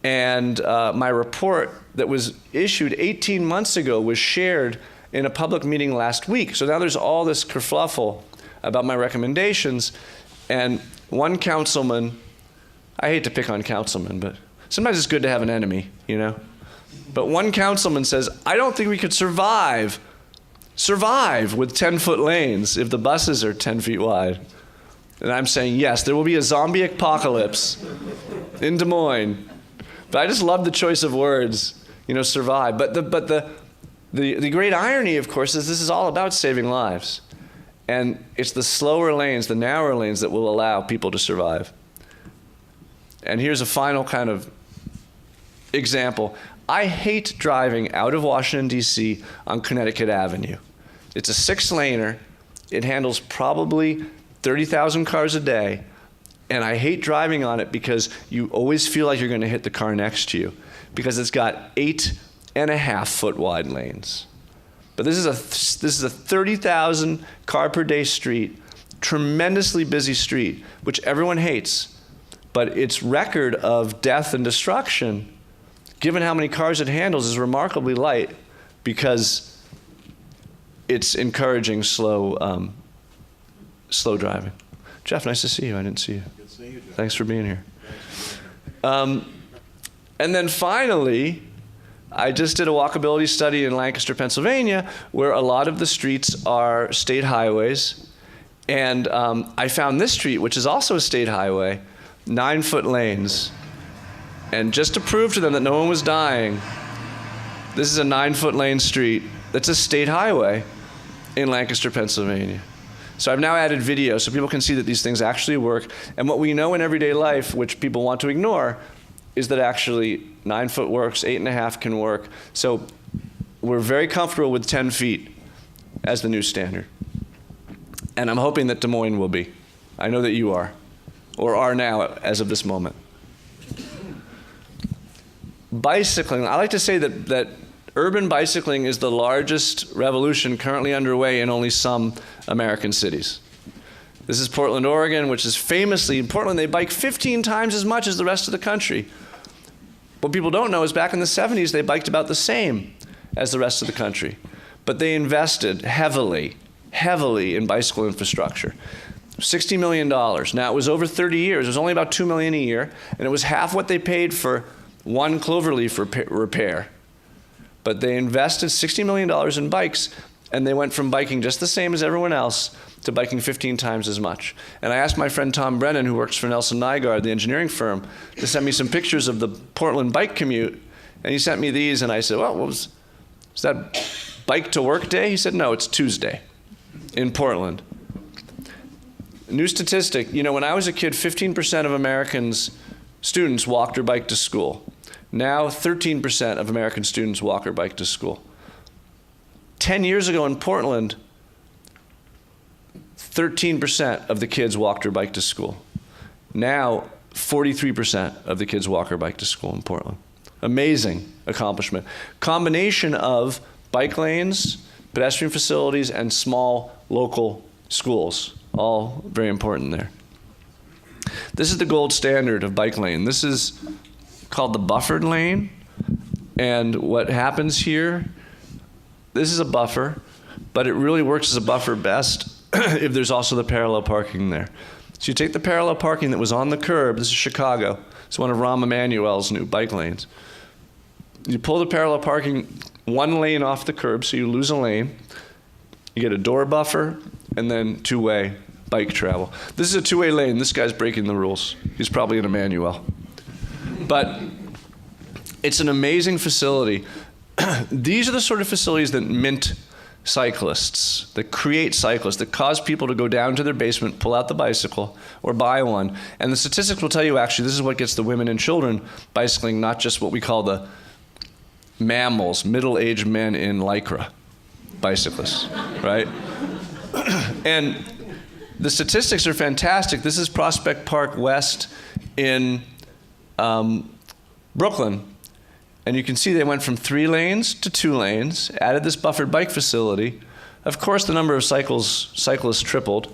Speaker 2: and my report that was issued 18 months ago was shared in a public meeting last week. So now there's all this kerfluffle about my recommendations, and one councilman, I hate to pick on councilmen, but sometimes it's good to have an enemy, But one councilman says, I don't think we could survive with 10-foot lanes if the buses are 10 feet wide. And I'm saying, yes, there will be a zombie apocalypse in Des Moines. But I just love the choice of words, survive. But the great irony, of course, is this is all about saving lives. And it's the slower lanes, the narrower lanes that will allow people to survive. And here's a final kind of example. I hate driving out of Washington, D.C. on Connecticut Avenue. It's a 6-laner. It handles probably 30,000 cars a day. And I hate driving on it because you always feel like you're going to hit the car next to you because it's got 8.5-foot wide lanes. But this is a 30,000 car per day street, tremendously busy street, which everyone hates. But its record of death and destruction, given how many cars it handles, is remarkably light because it's encouraging slow driving. Jeff, nice to see you. I didn't see you.
Speaker 3: Good to see you, Jeff.
Speaker 2: Thanks for being here. And then finally, I just did a walkability study in Lancaster, Pennsylvania, where a lot of the streets are state highways. And I found this street, which is also a state highway, 9-foot lanes. And just to prove to them that no one was dying, this is a 9-foot lane street that's a state highway in Lancaster, Pennsylvania. So I've now added video so people can see that these things actually work. And what we know in everyday life, which people want to ignore, is that actually 9-foot works, 8.5 can work. So we're very comfortable with 10 feet as the new standard. And I'm hoping that Des Moines will be. I know that you are, or are now as of this moment. Bicycling, I like to say that urban bicycling is the largest revolution currently underway in only some American cities. This is Portland, Oregon, which is famously, in Portland, they bike 15 times as much as the rest of the country. What people don't know is back in the 70s, they biked about the same as the rest of the country. But they invested heavily in bicycle infrastructure. $60 million. Now, it was over 30 years. It was only about $2 million a year, and it was half what they paid for one cloverleaf repair. But they invested $60 million in bikes, and they went from biking just the same as everyone else to biking 15 times as much. And I asked my friend Tom Brennan, who works for Nelson Nygaard, the engineering firm, to send me some pictures of the Portland bike commute. And he sent me these, and I said, well, was that bike to work day? He said, no, it's Tuesday in Portland. New statistic, when I was a kid, 15% of Americans, students walked or biked to school. Now 13% of American students walk or bike to school. 10 years ago in Portland, 13% of the kids walked or biked to school. Now 43% of the kids walk or bike to school in Portland. Amazing accomplishment. Combination of bike lanes, pedestrian facilities, and small local schools. All very important there. This is the gold standard of bike lane. This is called the buffered lane. And what happens here, this is a buffer, but it really works as a buffer best if there's also the parallel parking there. So you take the parallel parking that was on the curb. This is Chicago. It's one of Rahm Emanuel's new bike lanes. You pull the parallel parking one lane off the curb, so you lose a lane. You get a door buffer, and then two-way bike travel. This is a two-way lane. This guy's breaking the rules. He's probably an Emanuel. But it's an amazing facility. These are the sort of facilities that mint cyclists, that create cyclists, that cause people to go down to their basement, pull out the bicycle, or buy one. And the statistics will tell you, actually, this is what gets the women and children bicycling, not just what we call the mammals, middle-aged men in Lycra bicyclists, right? And the statistics are fantastic. This is Prospect Park West in Brooklyn. And you can see they went from 3 lanes to 2 lanes, added this buffered bike facility. Of course, the number of cyclists tripled.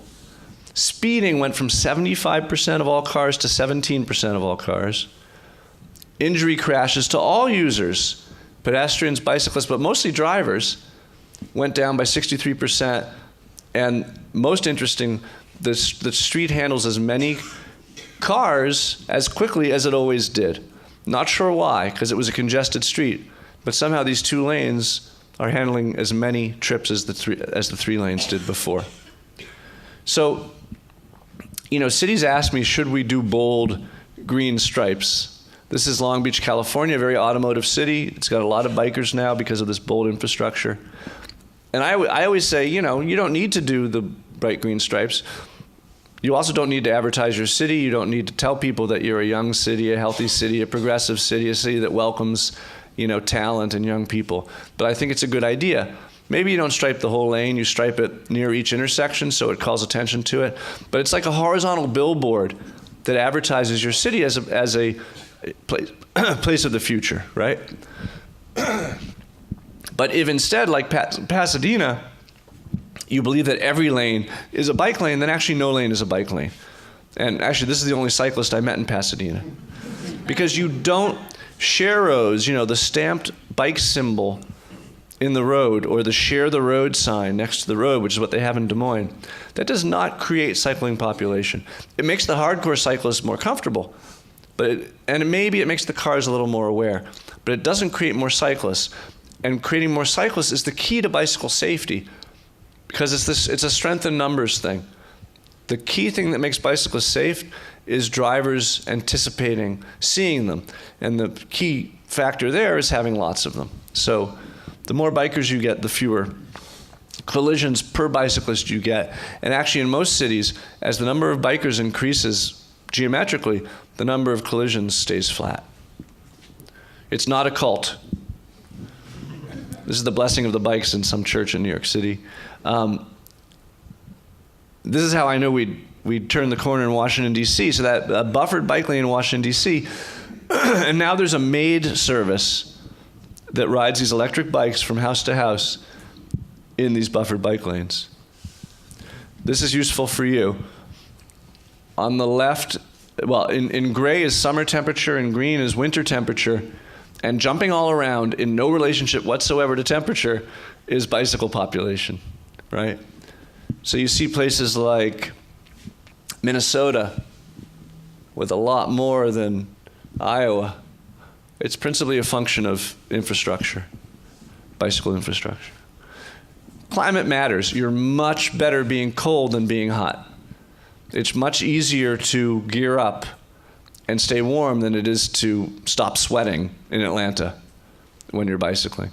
Speaker 2: Speeding went from 75% of all cars to 17% of all cars. Injury crashes to all users, pedestrians, bicyclists, but mostly drivers, went down by 63%. And most interesting, the street handles as many cars as quickly as it always did. Not sure why, because it was a congested street, but somehow these 2 lanes are handling as many trips as the 3 lanes did before. So, cities ask me, should we do bold green stripes? This is Long Beach, California, a very automotive city. It's got a lot of bikers now because of this bold infrastructure. And I always say, you don't need to do the bright green stripes. You also don't need to advertise your city. You don't need to tell people that you're a young city, a healthy city, a progressive city, a city that welcomes, talent and young people. But I think it's a good idea. Maybe you don't stripe the whole lane. You stripe it near each intersection so it calls attention to it. But it's like a horizontal billboard that advertises your city as a place of the future, right? But if instead, like Pasadena, you believe that every lane is a bike lane, then actually no lane is a bike lane. And actually, this is the only cyclist I met in Pasadena. Because you don't share roads, the stamped bike symbol in the road, or the share the road sign next to the road, which is what they have in Des Moines, that does not create cycling population. It makes the hardcore cyclists more comfortable, maybe it makes the cars a little more aware, but it doesn't create more cyclists. And creating more cyclists is the key to bicycle safety, because it's a strength in numbers thing. The key thing that makes bicyclists safe is drivers anticipating seeing them. And the key factor there is having lots of them. So the more bikers you get, the fewer collisions per bicyclist you get. And actually in most cities, as the number of bikers increases geometrically, the number of collisions stays flat. It's not a cult. This is the blessing of the bikes in some church in New York City. This is how I know we'd turned the corner in Washington, D.C. So that buffered bike lane in Washington, D.C. And now there's a maid service that rides these electric bikes from house to house in these buffered bike lanes. This is useful for you. On the left, in gray is summer temperature, and green is winter temperature. And jumping all around in no relationship whatsoever to temperature is bicycle population, right? So you see places like Minnesota, with a lot more than Iowa, it's principally a function of infrastructure, bicycle infrastructure. Climate matters. You're much better being cold than being hot. It's much easier to gear up and stay warm than it is to stop sweating in Atlanta when you're bicycling.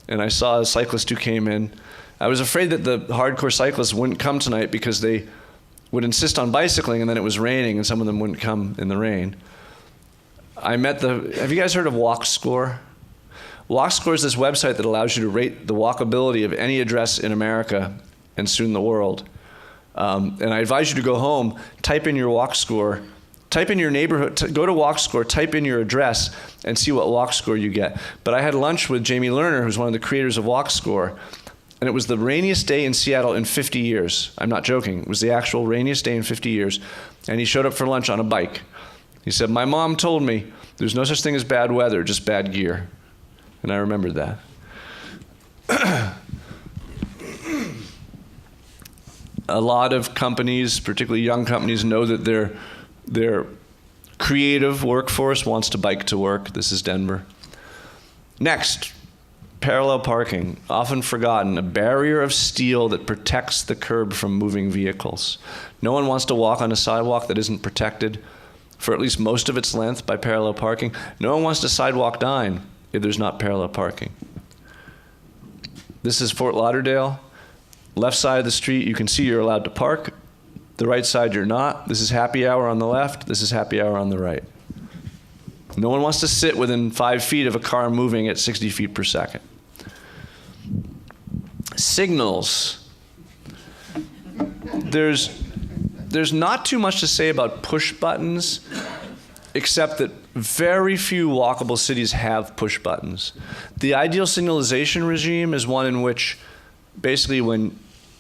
Speaker 2: And I saw a cyclist who came in. I was afraid that the hardcore cyclists wouldn't come tonight because they would insist on bicycling, and then it was raining and some of them wouldn't come in the rain. Have you guys heard of WalkScore? WalkScore is this website that allows you to rate the walkability of any address in America and soon the world. And I advise you to go home, type in your WalkScore, type in your neighborhood, go to WalkScore, type in your address, and see what WalkScore you get. But I had lunch with Jamie Lerner, who's one of the creators of WalkScore, and it was the rainiest day in Seattle in 50 years. I'm not joking. It was the actual rainiest day in 50 years. And he showed up for lunch on a bike. He said, "My mom told me there's no such thing as bad weather, just bad gear." And I remembered that. A lot of companies, particularly young companies, know that their creative workforce wants to bike to work. This is Denver. Next, parallel parking, often forgotten, a barrier of steel that protects the curb from moving vehicles. No one wants to walk on a sidewalk that isn't protected for at least most of its length by parallel parking. No one wants to sidewalk dine if there's not parallel parking. This is Fort Lauderdale. Left side of the street, you can see you're allowed to park. The right side, you're not. This is happy hour on the left. This is happy hour on the right. No one wants to sit within 5 feet of a car moving at 60 feet per second. Signals. There's not too much to say about push buttons, except that very few walkable cities have push buttons. The ideal signalization regime is one in which basically when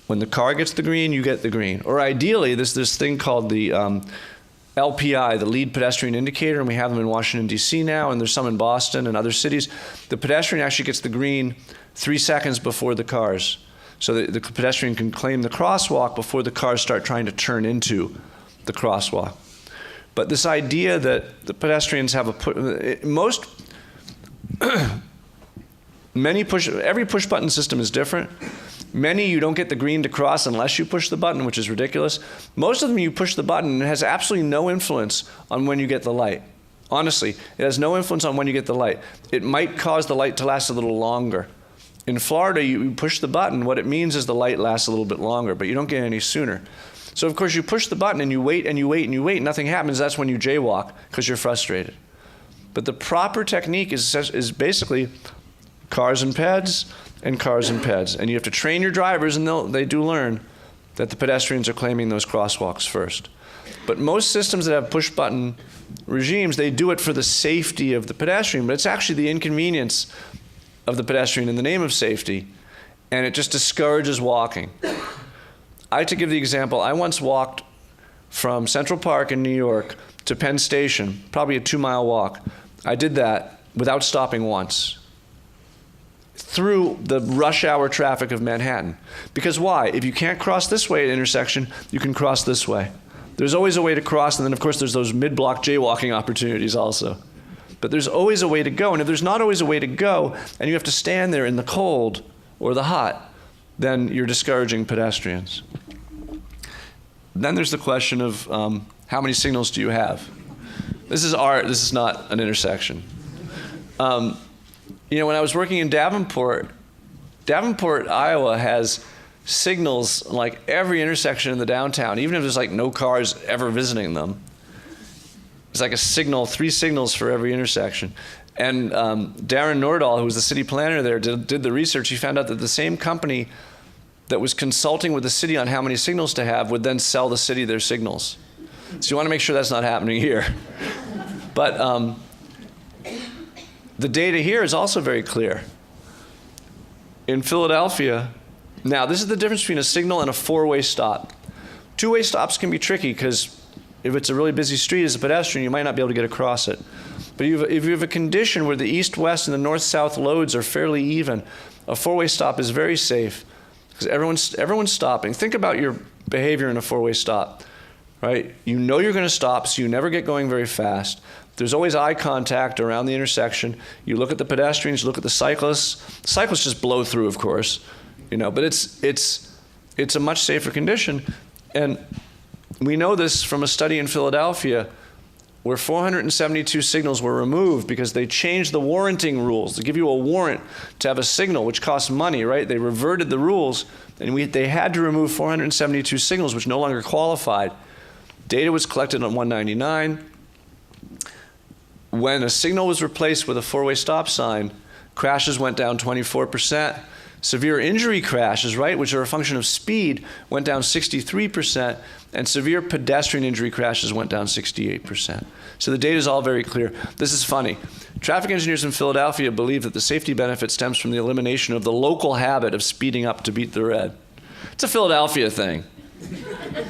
Speaker 2: the car gets the green, you get the green. Or ideally, there's this thing called the LPI, the lead pedestrian indicator, and we have them in Washington, D.C. now, and there's some in Boston and other cities. The pedestrian actually gets the green 3 seconds before the cars, so that the pedestrian can claim the crosswalk before the cars start trying to turn into the crosswalk. But this idea that the pedestrians have every push button system is different. Many, you don't get the green to cross unless you push the button, which is ridiculous. Most of them, you push the button, and it has absolutely no influence on when you get the light. Honestly, it has no influence on when you get the light. It might cause the light to last a little longer. In Florida, you push the button, what it means is the light lasts a little bit longer, but you don't get any sooner. So of course you push the button and you wait and you wait and you wait, nothing happens, that's when you jaywalk, because you're frustrated. But the proper technique is basically cars and peds, and cars and peds. And you have to train your drivers, and they do learn that the pedestrians are claiming those crosswalks first. But most systems that have push button regimes, they do it for the safety of the pedestrian, but it's actually the inconvenience of the pedestrian in the name of safety, and it just discourages walking. I like to give the example, I once walked from Central Park in New York to Penn Station, probably a 2-mile walk. I did that without stopping once, through the rush hour traffic of Manhattan. Because why? If you can't cross this way at an intersection, you can cross this way. There's always a way to cross, and then of course there's those mid-block jaywalking opportunities also. But there's always a way to go, and if there's not always a way to go, and you have to stand there in the cold or the hot, then you're discouraging pedestrians. Then there's the question of how many signals do you have? This is art, this is not an intersection. When I was working in Davenport, Iowa has signals like every intersection in the downtown, even if there's like no cars ever visiting them. It's like a signal, 3 signals for every intersection. And Darren Nordahl, who was the city planner there, did the research. He found out that the same company that was consulting with the city on how many signals to have would then sell the city their signals. So you want to make sure that's not happening here. But the data here is also very clear. In Philadelphia, now this is the difference between a signal and a 4-way stop. 2-way stops can be tricky because if it's a really busy street as a pedestrian, you might not be able to get across it. But if you have a condition where the east-west and the north-south loads are fairly even, a 4-way stop is very safe because everyone's stopping. Think about your behavior in a 4-way stop. right? You know you're going to stop, so you never get going very fast. There's always eye contact around the intersection. You look at the pedestrians, you look at the cyclists. Cyclists just blow through, of course, but it's a much safer condition. And we know this from a study in Philadelphia where 472 signals were removed because they changed the warranting rules to give you a warrant to have a signal, which costs money, right? They reverted the rules, and they had to remove 472 signals, which no longer qualified. Data was collected on 199. When a signal was replaced with a four-way stop sign, crashes went down 24%. Severe injury crashes, right, which are a function of speed, went down 63%, and severe pedestrian injury crashes went down 68%. So the data is all very clear. This is funny. Traffic engineers in Philadelphia believe that the safety benefit stems from the elimination of the local habit of speeding up to beat the red. It's a Philadelphia thing,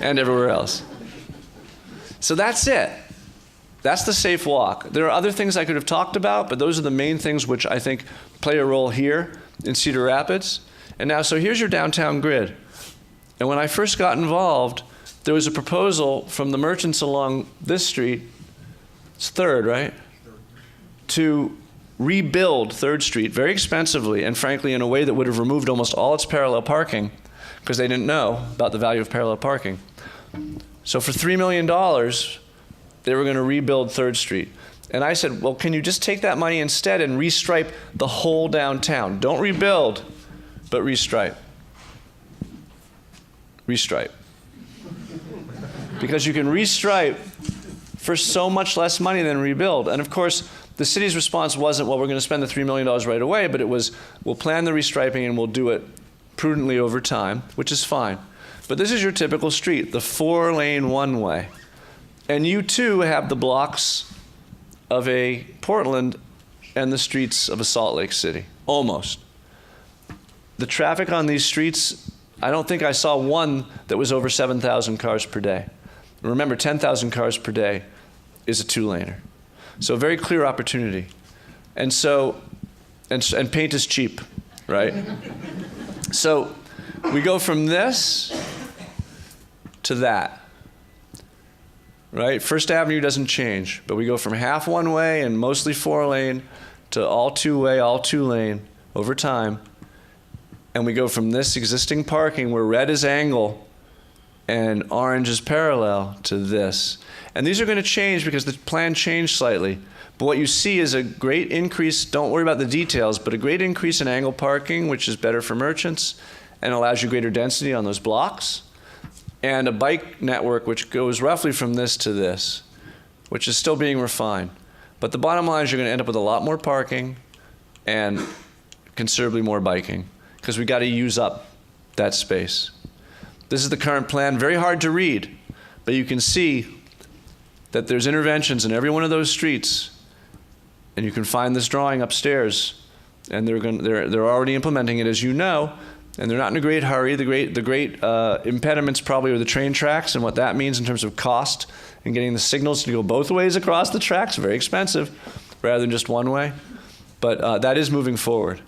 Speaker 2: and everywhere else. So that's it. That's the safe walk. There are other things I could have talked about, but those are the main things which I think play a role here in Cedar Rapids. And now, so here's your downtown grid. And when I first got involved, there was a proposal from the merchants along this street, it's 3rd, right? To rebuild 3rd Street very expensively and frankly in a way that would have removed almost all its parallel parking because they didn't know about the value of parallel parking. So for $3 million, they were going to rebuild 3rd Street. And I said, well, can you just take that money instead and restripe the whole downtown? Don't rebuild, but restripe. Restripe. Because you can restripe for so much less money than rebuild. And of course, the city's response wasn't, well, we're going to spend the $3 million right away, but it was, we'll plan the restriping and we'll do it prudently over time, which is fine. But this is your typical street, the 4-lane one-way. And you too have the blocks of a Portland and the streets of a Salt Lake City, almost. The traffic on these streets, I don't think I saw one that was over 7,000 cars per day. Remember, 10,000 cars per day is a 2-laner. So a very clear opportunity. And so, and paint is cheap, right? So we go from this to that. Right? First Avenue doesn't change, but we go from half one-way and mostly 4-lane to all 2-way, all 2-lane over time. And we go from this existing parking where red is angle and orange is parallel to this. And these are going to change because the plan changed slightly. But what you see is a great increase, don't worry about the details, but a great increase in angle parking, which is better for merchants and allows you greater density on those blocks. And a bike network which goes roughly from this to this, which is still being refined. But the bottom line is you're going to end up with a lot more parking and considerably more biking because we got to use up that space. This is the current plan, very hard to read, but you can see that there's interventions in every one of those streets, and you can find this drawing upstairs, and they're already implementing it, as you know. And they're not in a great hurry. The great impediments probably are the train tracks and what that means in terms of cost and getting the signals to go both ways across the tracks, very expensive, rather than just one way. But that is moving forward.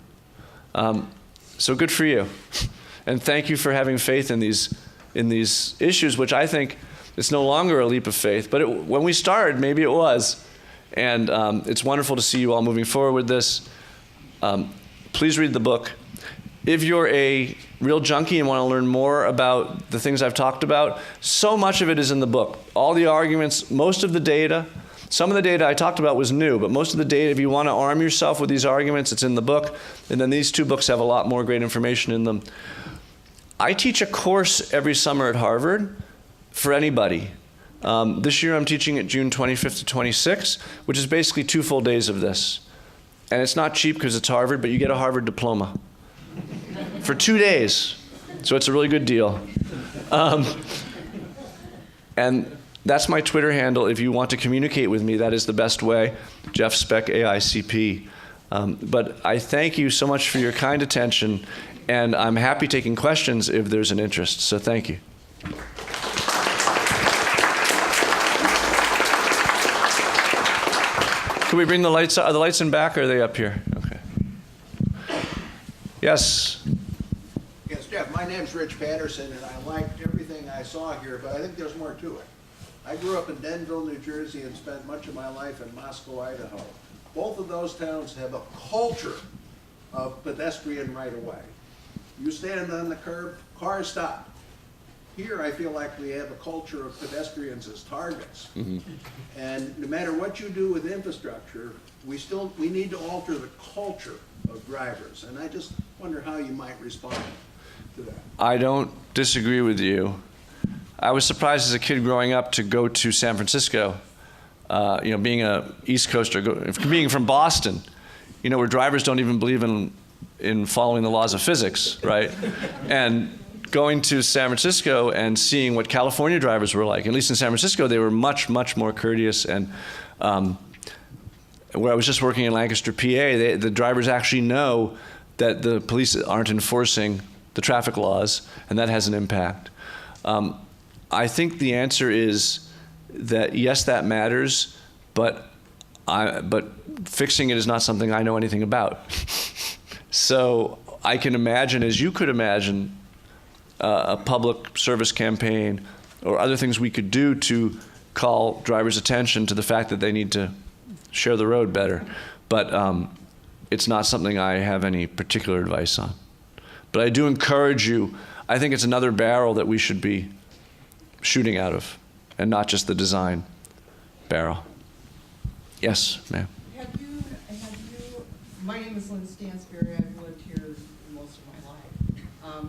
Speaker 2: So good for you. And thank you for having faith in these issues, which I think it's no longer a leap of faith. But when we started, maybe it was. And it's wonderful to see you all moving forward with this. Please read the book. If you're a real junkie and want to learn more about the things I've talked about, so much of it is in the book. All the arguments, most of the data. Some of the data I talked about was new, but most of the data, if you want to arm yourself with these arguments, it's in the book. And then these 2 books have a lot more great information in them. I teach a course every summer at Harvard for anybody. This year I'm teaching it June 25th to 26th, which is basically 2 full days of this. And it's not cheap because it's Harvard, but you get a Harvard diploma. For 2 days. So it's a really good deal. And that's my Twitter handle. If you want to communicate with me, that is the best way. Jeff Speck, AICP. But I thank you so much for your kind attention, and I'm happy taking questions if there's an interest. So thank you. Can we bring the lights? Are the lights in back, or are they up here? Okay. Yes.
Speaker 3: Yes, Jeff, my name's Rich Patterson, and I liked everything I saw here, but I think there's more to it. I grew up in Denville, New Jersey, and spent much of my life in Moscow, Idaho. Both of those towns have a culture of pedestrian right-of-way. You stand on the curb, cars stop. Here, I feel like we have a culture of pedestrians as targets. And no matter what you do with infrastructure, we need to alter the culture of drivers. And I just wonder how you might respond to that.
Speaker 2: I don't disagree with you. I was surprised as a kid growing up to go to San Francisco, being a East Coaster, being from Boston, where drivers don't even believe in following the laws of physics, right? And going to San Francisco and seeing what California drivers were like, at least in San Francisco, they were much, much more courteous. And where I was just working in Lancaster, PA, the drivers actually know that the police aren't enforcing the traffic laws, and that has an impact. I think the answer is that yes, that matters, but fixing it is not something I know anything about. So I can imagine, as you could imagine, a public service campaign or other things we could do to call drivers' attention to the fact that they need to share the road better. But it's not something I have any particular advice on. But I do encourage you, I think it's another barrel that we should be shooting out of, and not just the design barrel. Yes, ma'am.
Speaker 4: My name is Lynn Stansberry. I've lived here most of my life.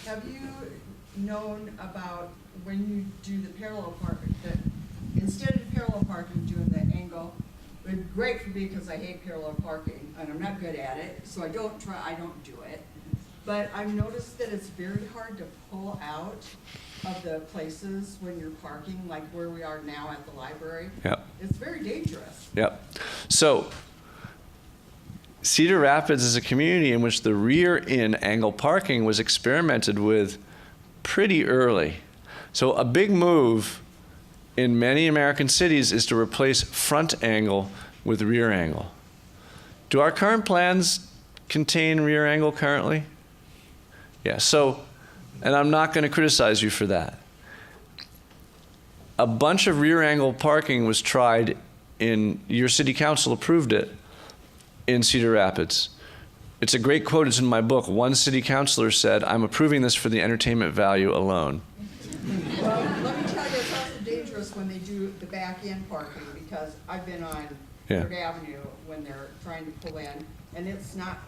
Speaker 4: Have you known about when you do the parallel parking, that instead of parallel parking, doing the angle, it would be great for me because I hate parallel parking and I'm not good at it, so I don't do it. But I've noticed that it's very hard to pull out of the places when you're parking, like where we are now at the library.
Speaker 2: Yep.
Speaker 4: It's very dangerous.
Speaker 2: Yep. So Cedar Rapids is a community in which the rear-in angle parking was experimented with pretty early. So a big move in many American cities is to replace front angle with rear angle. Do our current plans contain rear angle currently? Yeah, so, and I'm not going to criticize you for that. A bunch of rear angle parking was tried your city council approved it in Cedar Rapids. It's a great quote, it's in my book. One city councilor said, "I'm approving this for the entertainment value alone."
Speaker 4: Well, let me tell you, it's also dangerous when they do the back-end parking, because I've been on Third Avenue when they're trying to pull in, and it's not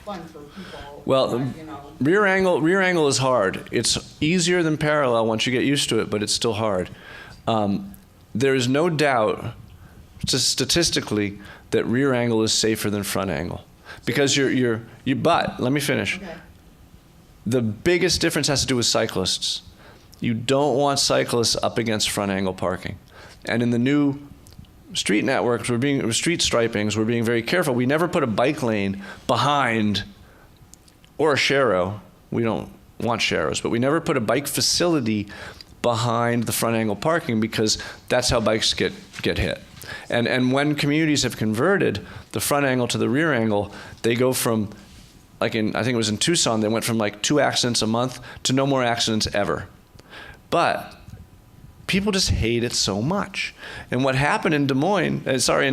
Speaker 4: fun for people.
Speaker 2: Well, rear angle is hard. It's easier than parallel once you get used to it, but it's still hard. There is no doubt, just statistically, that rear angle is safer than front angle, because but let me finish.
Speaker 4: Okay.
Speaker 2: The biggest difference has to do with cyclists. You don't want cyclists up against front angle parking, and in the new street networks, street stripings, we're being very careful. We never put a bike lane behind, or a sharrow. We don't want sharrows, but we never put a bike facility behind the front angle parking, because that's how bikes get hit. And when communities have converted the front angle to the rear angle, they go from, I think it was in Tucson, they went from like 2 accidents a month to no more accidents ever. But people just hate it so much. And what happened in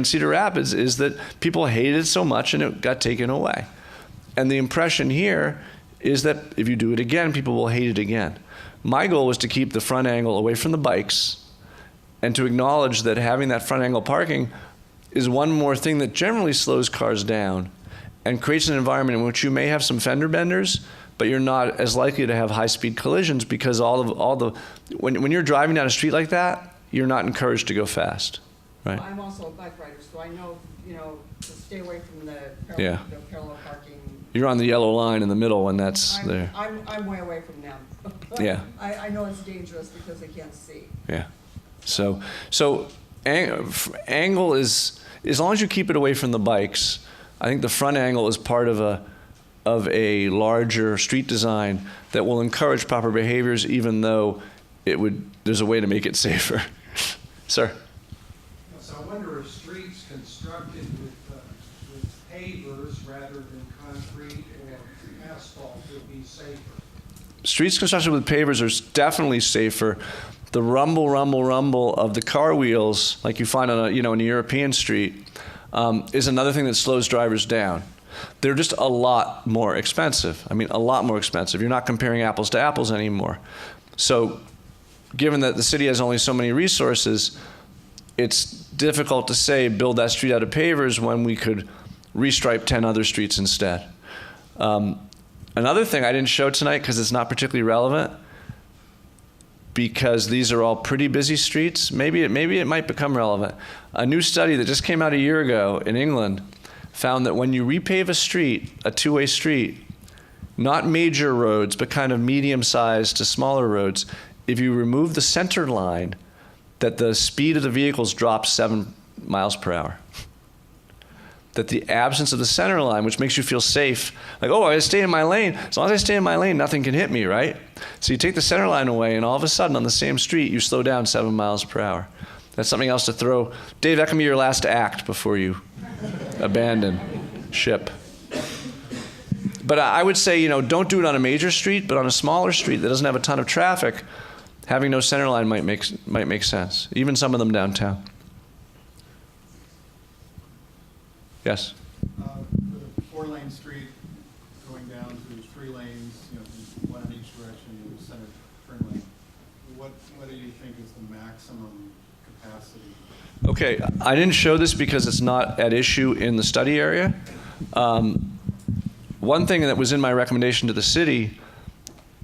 Speaker 2: Cedar Rapids, is that people hated it so much and it got taken away. And the impression here is that if you do it again, people will hate it again. My goal was to keep the front angle away from the bikes, and to acknowledge that having that front angle parking is one more thing that generally slows cars down and creates an environment in which you may have some fender benders, but you're not as likely to have high-speed collisions, because when you're driving down a street like that, you're not encouraged to go fast, right?
Speaker 4: Well, I'm also a bike rider, so I know, to stay away from the parallel parking.
Speaker 2: You're on the yellow line in the middle when that's there.
Speaker 4: I'm way away from them.
Speaker 2: Yeah.
Speaker 4: I know it's dangerous because they can't see.
Speaker 2: Yeah. So angle is, as long as you keep it away from the bikes, I think the front angle is part of a larger street design that will encourage proper behaviors, even though there's a way to make it safer. Sir?
Speaker 5: So I wonder if streets constructed with pavers rather than concrete or asphalt would be safer.
Speaker 2: Streets constructed with pavers are definitely safer, the rumble of the car wheels, like you find on in a European street, is another thing that slows drivers down. They're just a lot more expensive. I mean, a lot more expensive. You're not comparing apples to apples anymore. So given that the city has only so many resources, it's difficult to say build that street out of pavers when we could restripe 10 other streets instead. Another thing I didn't show tonight because it's not particularly relevant, because these are all pretty busy streets. Maybe it might become relevant. A new study that just came out a year ago in England found that when you repave a street, a two-way street, not major roads, but kind of medium-sized to smaller roads, if you remove the center line, that the speed of the vehicles drops 7 miles per hour. That the absence of the center line, which makes you feel safe, like, oh, I stay in my lane. As long as I stay in my lane, nothing can hit me, right? So you take the center line away, and all of a sudden on the same street, you slow down 7 miles per hour. That's something else to throw. Dave, that can be your last act before you abandon ship. But I would say, don't do it on a major street, but on a smaller street that doesn't have a ton of traffic, having no center line might make sense. Even some of them downtown. Yes?
Speaker 6: The 4-lane street going down to 3 lanes, one in each direction in the center turn lane. What do you think is the maximum capacity?
Speaker 2: Okay, I didn't show this because it's not at issue in the study area. One thing that was in my recommendation to the city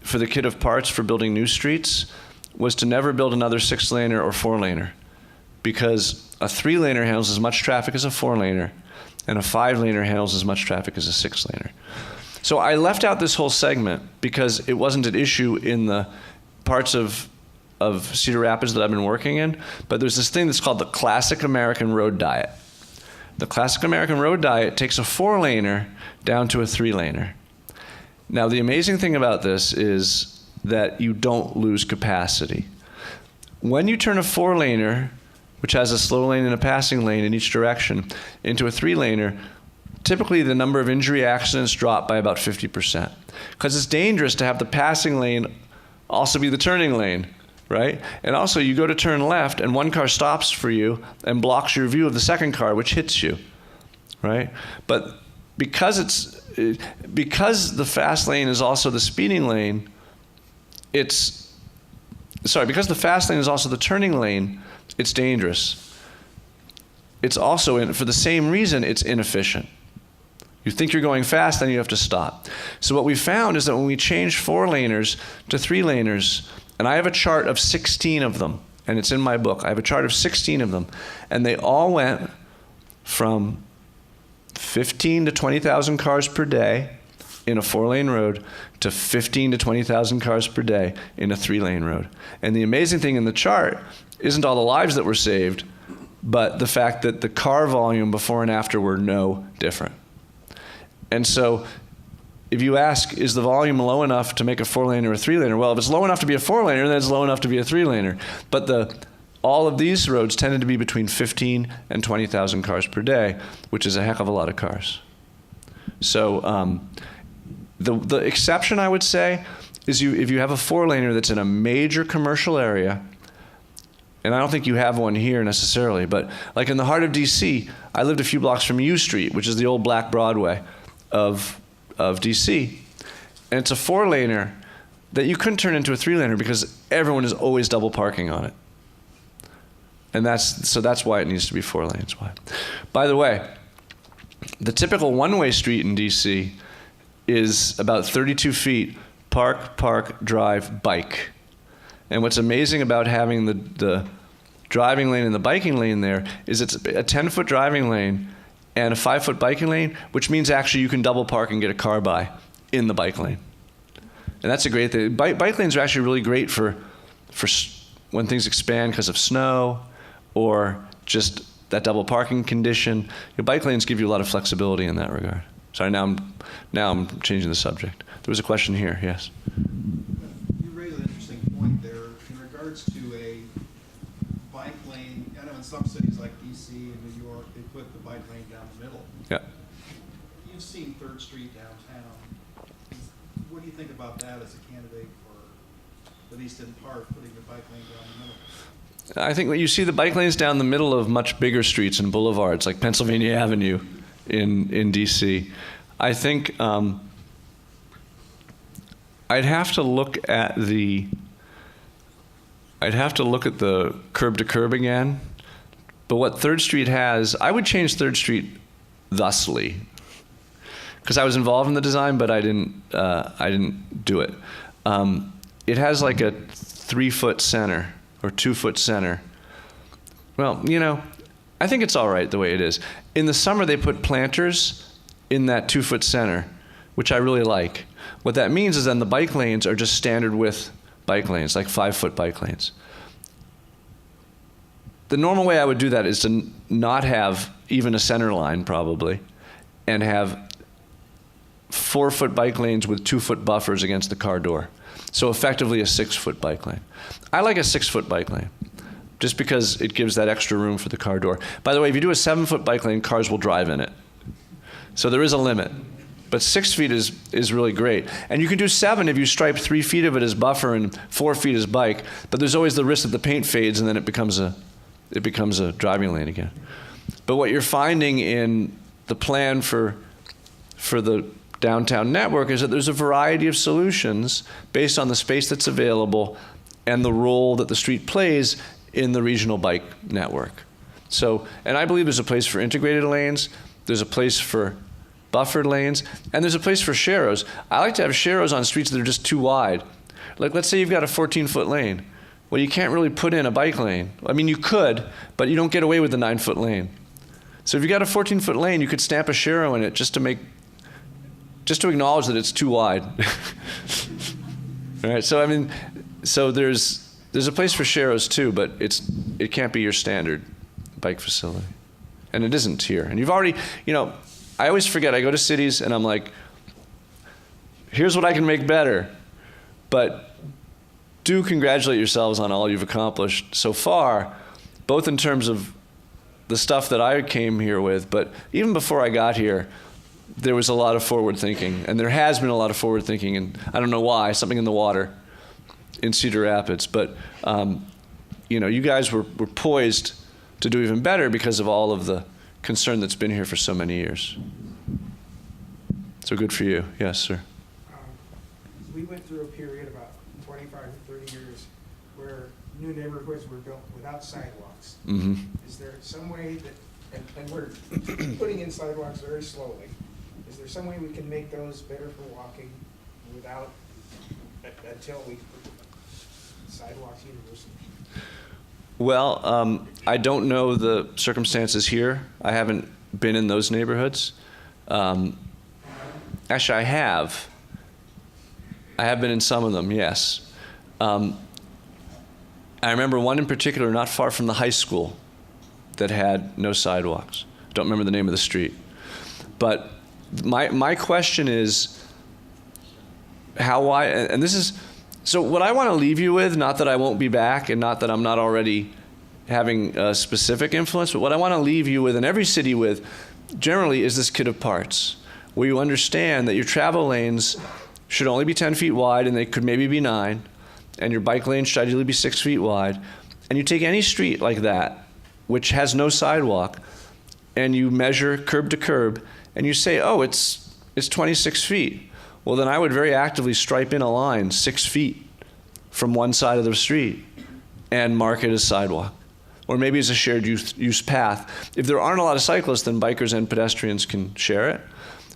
Speaker 2: for the kit of parts for building new streets was to never build another 6-laner or 4-laner, because a 3-laner handles as much traffic as a 4-laner, and a 5-laner handles as much traffic as a 6-laner. So I left out this whole segment because it wasn't an issue in the parts of Cedar Rapids that I've been working in, but there's this thing that's called the Classic American Road Diet. The Classic American Road Diet takes a 4-laner down to a 3-laner. Now, the amazing thing about this is that you don't lose capacity. When you turn a 4-laner, which has a slow lane and a passing lane in each direction, into a 3-laner, typically the number of injury accidents drop by about 50%. Because it's dangerous to have the passing lane also be the turning lane, right? And also you go to turn left and one car stops for you and blocks your view of the second car, which hits you, right? But because the fast lane is also the speeding lane, because the fast lane is also the turning lane, it's dangerous. It's also, for the same reason, it's inefficient. You think you're going fast, then you have to stop. So what we found is that when we changed 4-laners to 3-laners, and I have a chart of 16 of them, and it's in my book. I have a chart of 16 of them, and they all went from 15 to 20,000 cars per day in a 4-lane road to 15 to 20,000 cars per day in a 3-lane road. And the amazing thing in the chart isn't all the lives that were saved, but the fact that the car volume before and after were no different. And so if you ask, is the volume low enough to make a 4-laner or a 3-laner? Well, if it's low enough to be a 4-laner, then it's low enough to be a 3-laner. But all of these roads tended to be between 15 and 20,000 cars per day, which is a heck of a lot of cars. So the exception, I would say, is if you have a 4-laner that's in a major commercial area, and I don't think you have one here necessarily, but like in the heart of DC, I lived a few blocks from U Street, which is the old Black Broadway of DC. And it's a 4-laner that you couldn't turn into a 3-laner because everyone is always double parking on it. And that's why it needs to be 4 lanes wide. By the way, the typical one-way street in DC is about 32 feet, park, drive, bike. And what's amazing about having the driving lane and the biking lane there is it's a 10-foot driving lane and a 5-foot biking lane, which means actually you can double park and get a car by in the bike lane. And that's a great thing. Bike lanes are actually really great for when things expand because of snow or just that double parking condition. Your bike lanes give you a lot of flexibility in that regard. Sorry, now I'm changing the subject. There was a question here, yes.
Speaker 6: You raise an interesting point there in regards to a bike lane. I know in some cities like DC and New York, they put the bike lane down the middle.
Speaker 2: Yeah.
Speaker 6: You've seen 3rd Street downtown. What do you think about that as a candidate for at least in part, putting the bike lane down the middle.
Speaker 2: I think when you see the bike lanes down the middle of much bigger streets and boulevards, like Pennsylvania Avenue in D.C., I think I'd have to look at the curb to curb again. But what 3rd Street has, I would change 3rd Street thusly, because I was involved in the design, but I didn't do it. It has like a 3-foot center or 2-foot center. Well, I think it's all right the way it is. In the summer, they put planters in that 2-foot center, which I really like. What that means is then the bike lanes are just standard width bike lanes, like 5-foot bike lanes. The normal way I would do that is to not have even a center line, probably, and have 4-foot bike lanes with 2-foot buffers against the car door. So effectively a 6-foot bike lane. I like a 6-foot bike lane, just because it gives that extra room for the car door. By the way, if you do a 7-foot bike lane, cars will drive in it. So there is a limit. But 6 feet is really great. And you can do 7 if you stripe 3 feet of it as buffer and 4 feet as bike. But there's always the risk that the paint fades and then it becomes a driving lane again. But what you're finding in the plan for the downtown network is that there's a variety of solutions based on the space that's available and the role that the street plays in the regional bike network. So, and I believe there's a place for integrated lanes, there's a place for buffered lanes, and there's a place for sharrows. I like to have sharrows on streets that are just too wide. Like, let's say you've got a 14-foot lane. Well, you can't really put in a bike lane. I mean, you could, but you don't get away with the 9-foot lane. So if you got a 14-foot lane, you could stamp a sharrow in it just to acknowledge that it's too wide. All right. So I mean, so there's a place for sharrows too, but it can't be your standard bike facility, and it isn't here. And you've already, I always forget. I go to cities and I'm like, here's what I can make better, but do congratulate yourselves on all you've accomplished so far, both in terms of the stuff that I came here with, but even before I got here, there was a lot of forward thinking, and there has been a lot of forward thinking, and I don't know why, something in the water in Cedar Rapids, but you guys were poised to do even better because of all of the concern that's been here for so many years. So good for you. Yes, sir.
Speaker 7: We went through a period about 25 to 30 years where new neighborhoods were built without sidewalks.
Speaker 2: Mm-hmm.
Speaker 7: Is there some way that, and we're putting in sidewalks very slowly, is there some way we can make those better for walking without, until we put sidewalks universally?
Speaker 2: Well, I don't know the circumstances here. I haven't been in those neighborhoods. Actually, I have. I have been in some of them, yes. I remember one in particular not far from the high school that had no sidewalks. Don't remember the name of the street. But my question is, how wide, and this is, so what I want to leave you with, not that I won't be back and not that I'm not already having a specific influence, but what I want to leave you with and every city with generally is this kit of parts, where you understand that your travel lanes should only be 10 feet wide and they could maybe be 9, and your bike lanes should ideally be 6 feet wide. And you take any street like that, which has no sidewalk, and you measure curb to curb, and you say, oh, it's 26 feet. Well, then I would very actively stripe in a line 6 feet from one side of the street and mark it as sidewalk. Or maybe as a shared use path. If there aren't a lot of cyclists, then bikers and pedestrians can share it.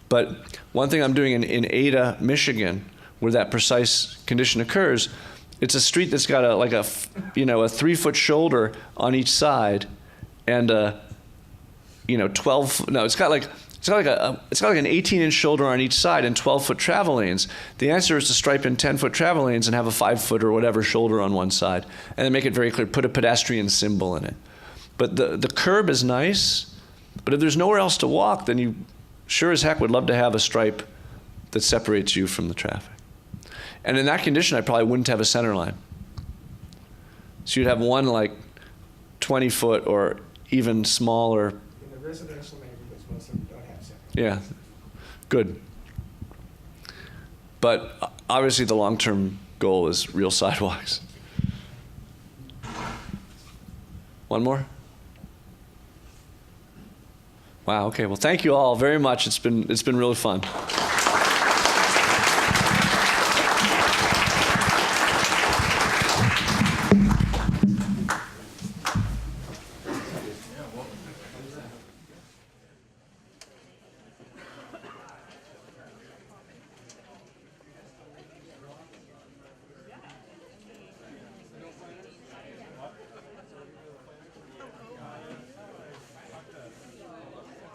Speaker 2: But one thing I'm doing in Ada, Michigan, where that precise condition occurs, it's a street that's got a 3-foot shoulder on each side, and it's got like an 18-inch shoulder on each side and 12-foot travel lanes. The answer is to stripe in 10-foot travel lanes and have a 5-foot or whatever shoulder on one side, and then make it very clear. Put a pedestrian symbol in it. But the curb is nice. But if there's nowhere else to walk, then you sure as heck would love to have a stripe that separates you from the traffic. And in that condition, I probably wouldn't have a center line. So you'd have one 20-foot or even smaller.
Speaker 7: In the residential neighborhoods, most of them don't have sidewalks.
Speaker 2: Yeah, good. But obviously the long-term goal is real sidewalks. One more? Wow, okay. Well, thank you all very much. It's been really fun.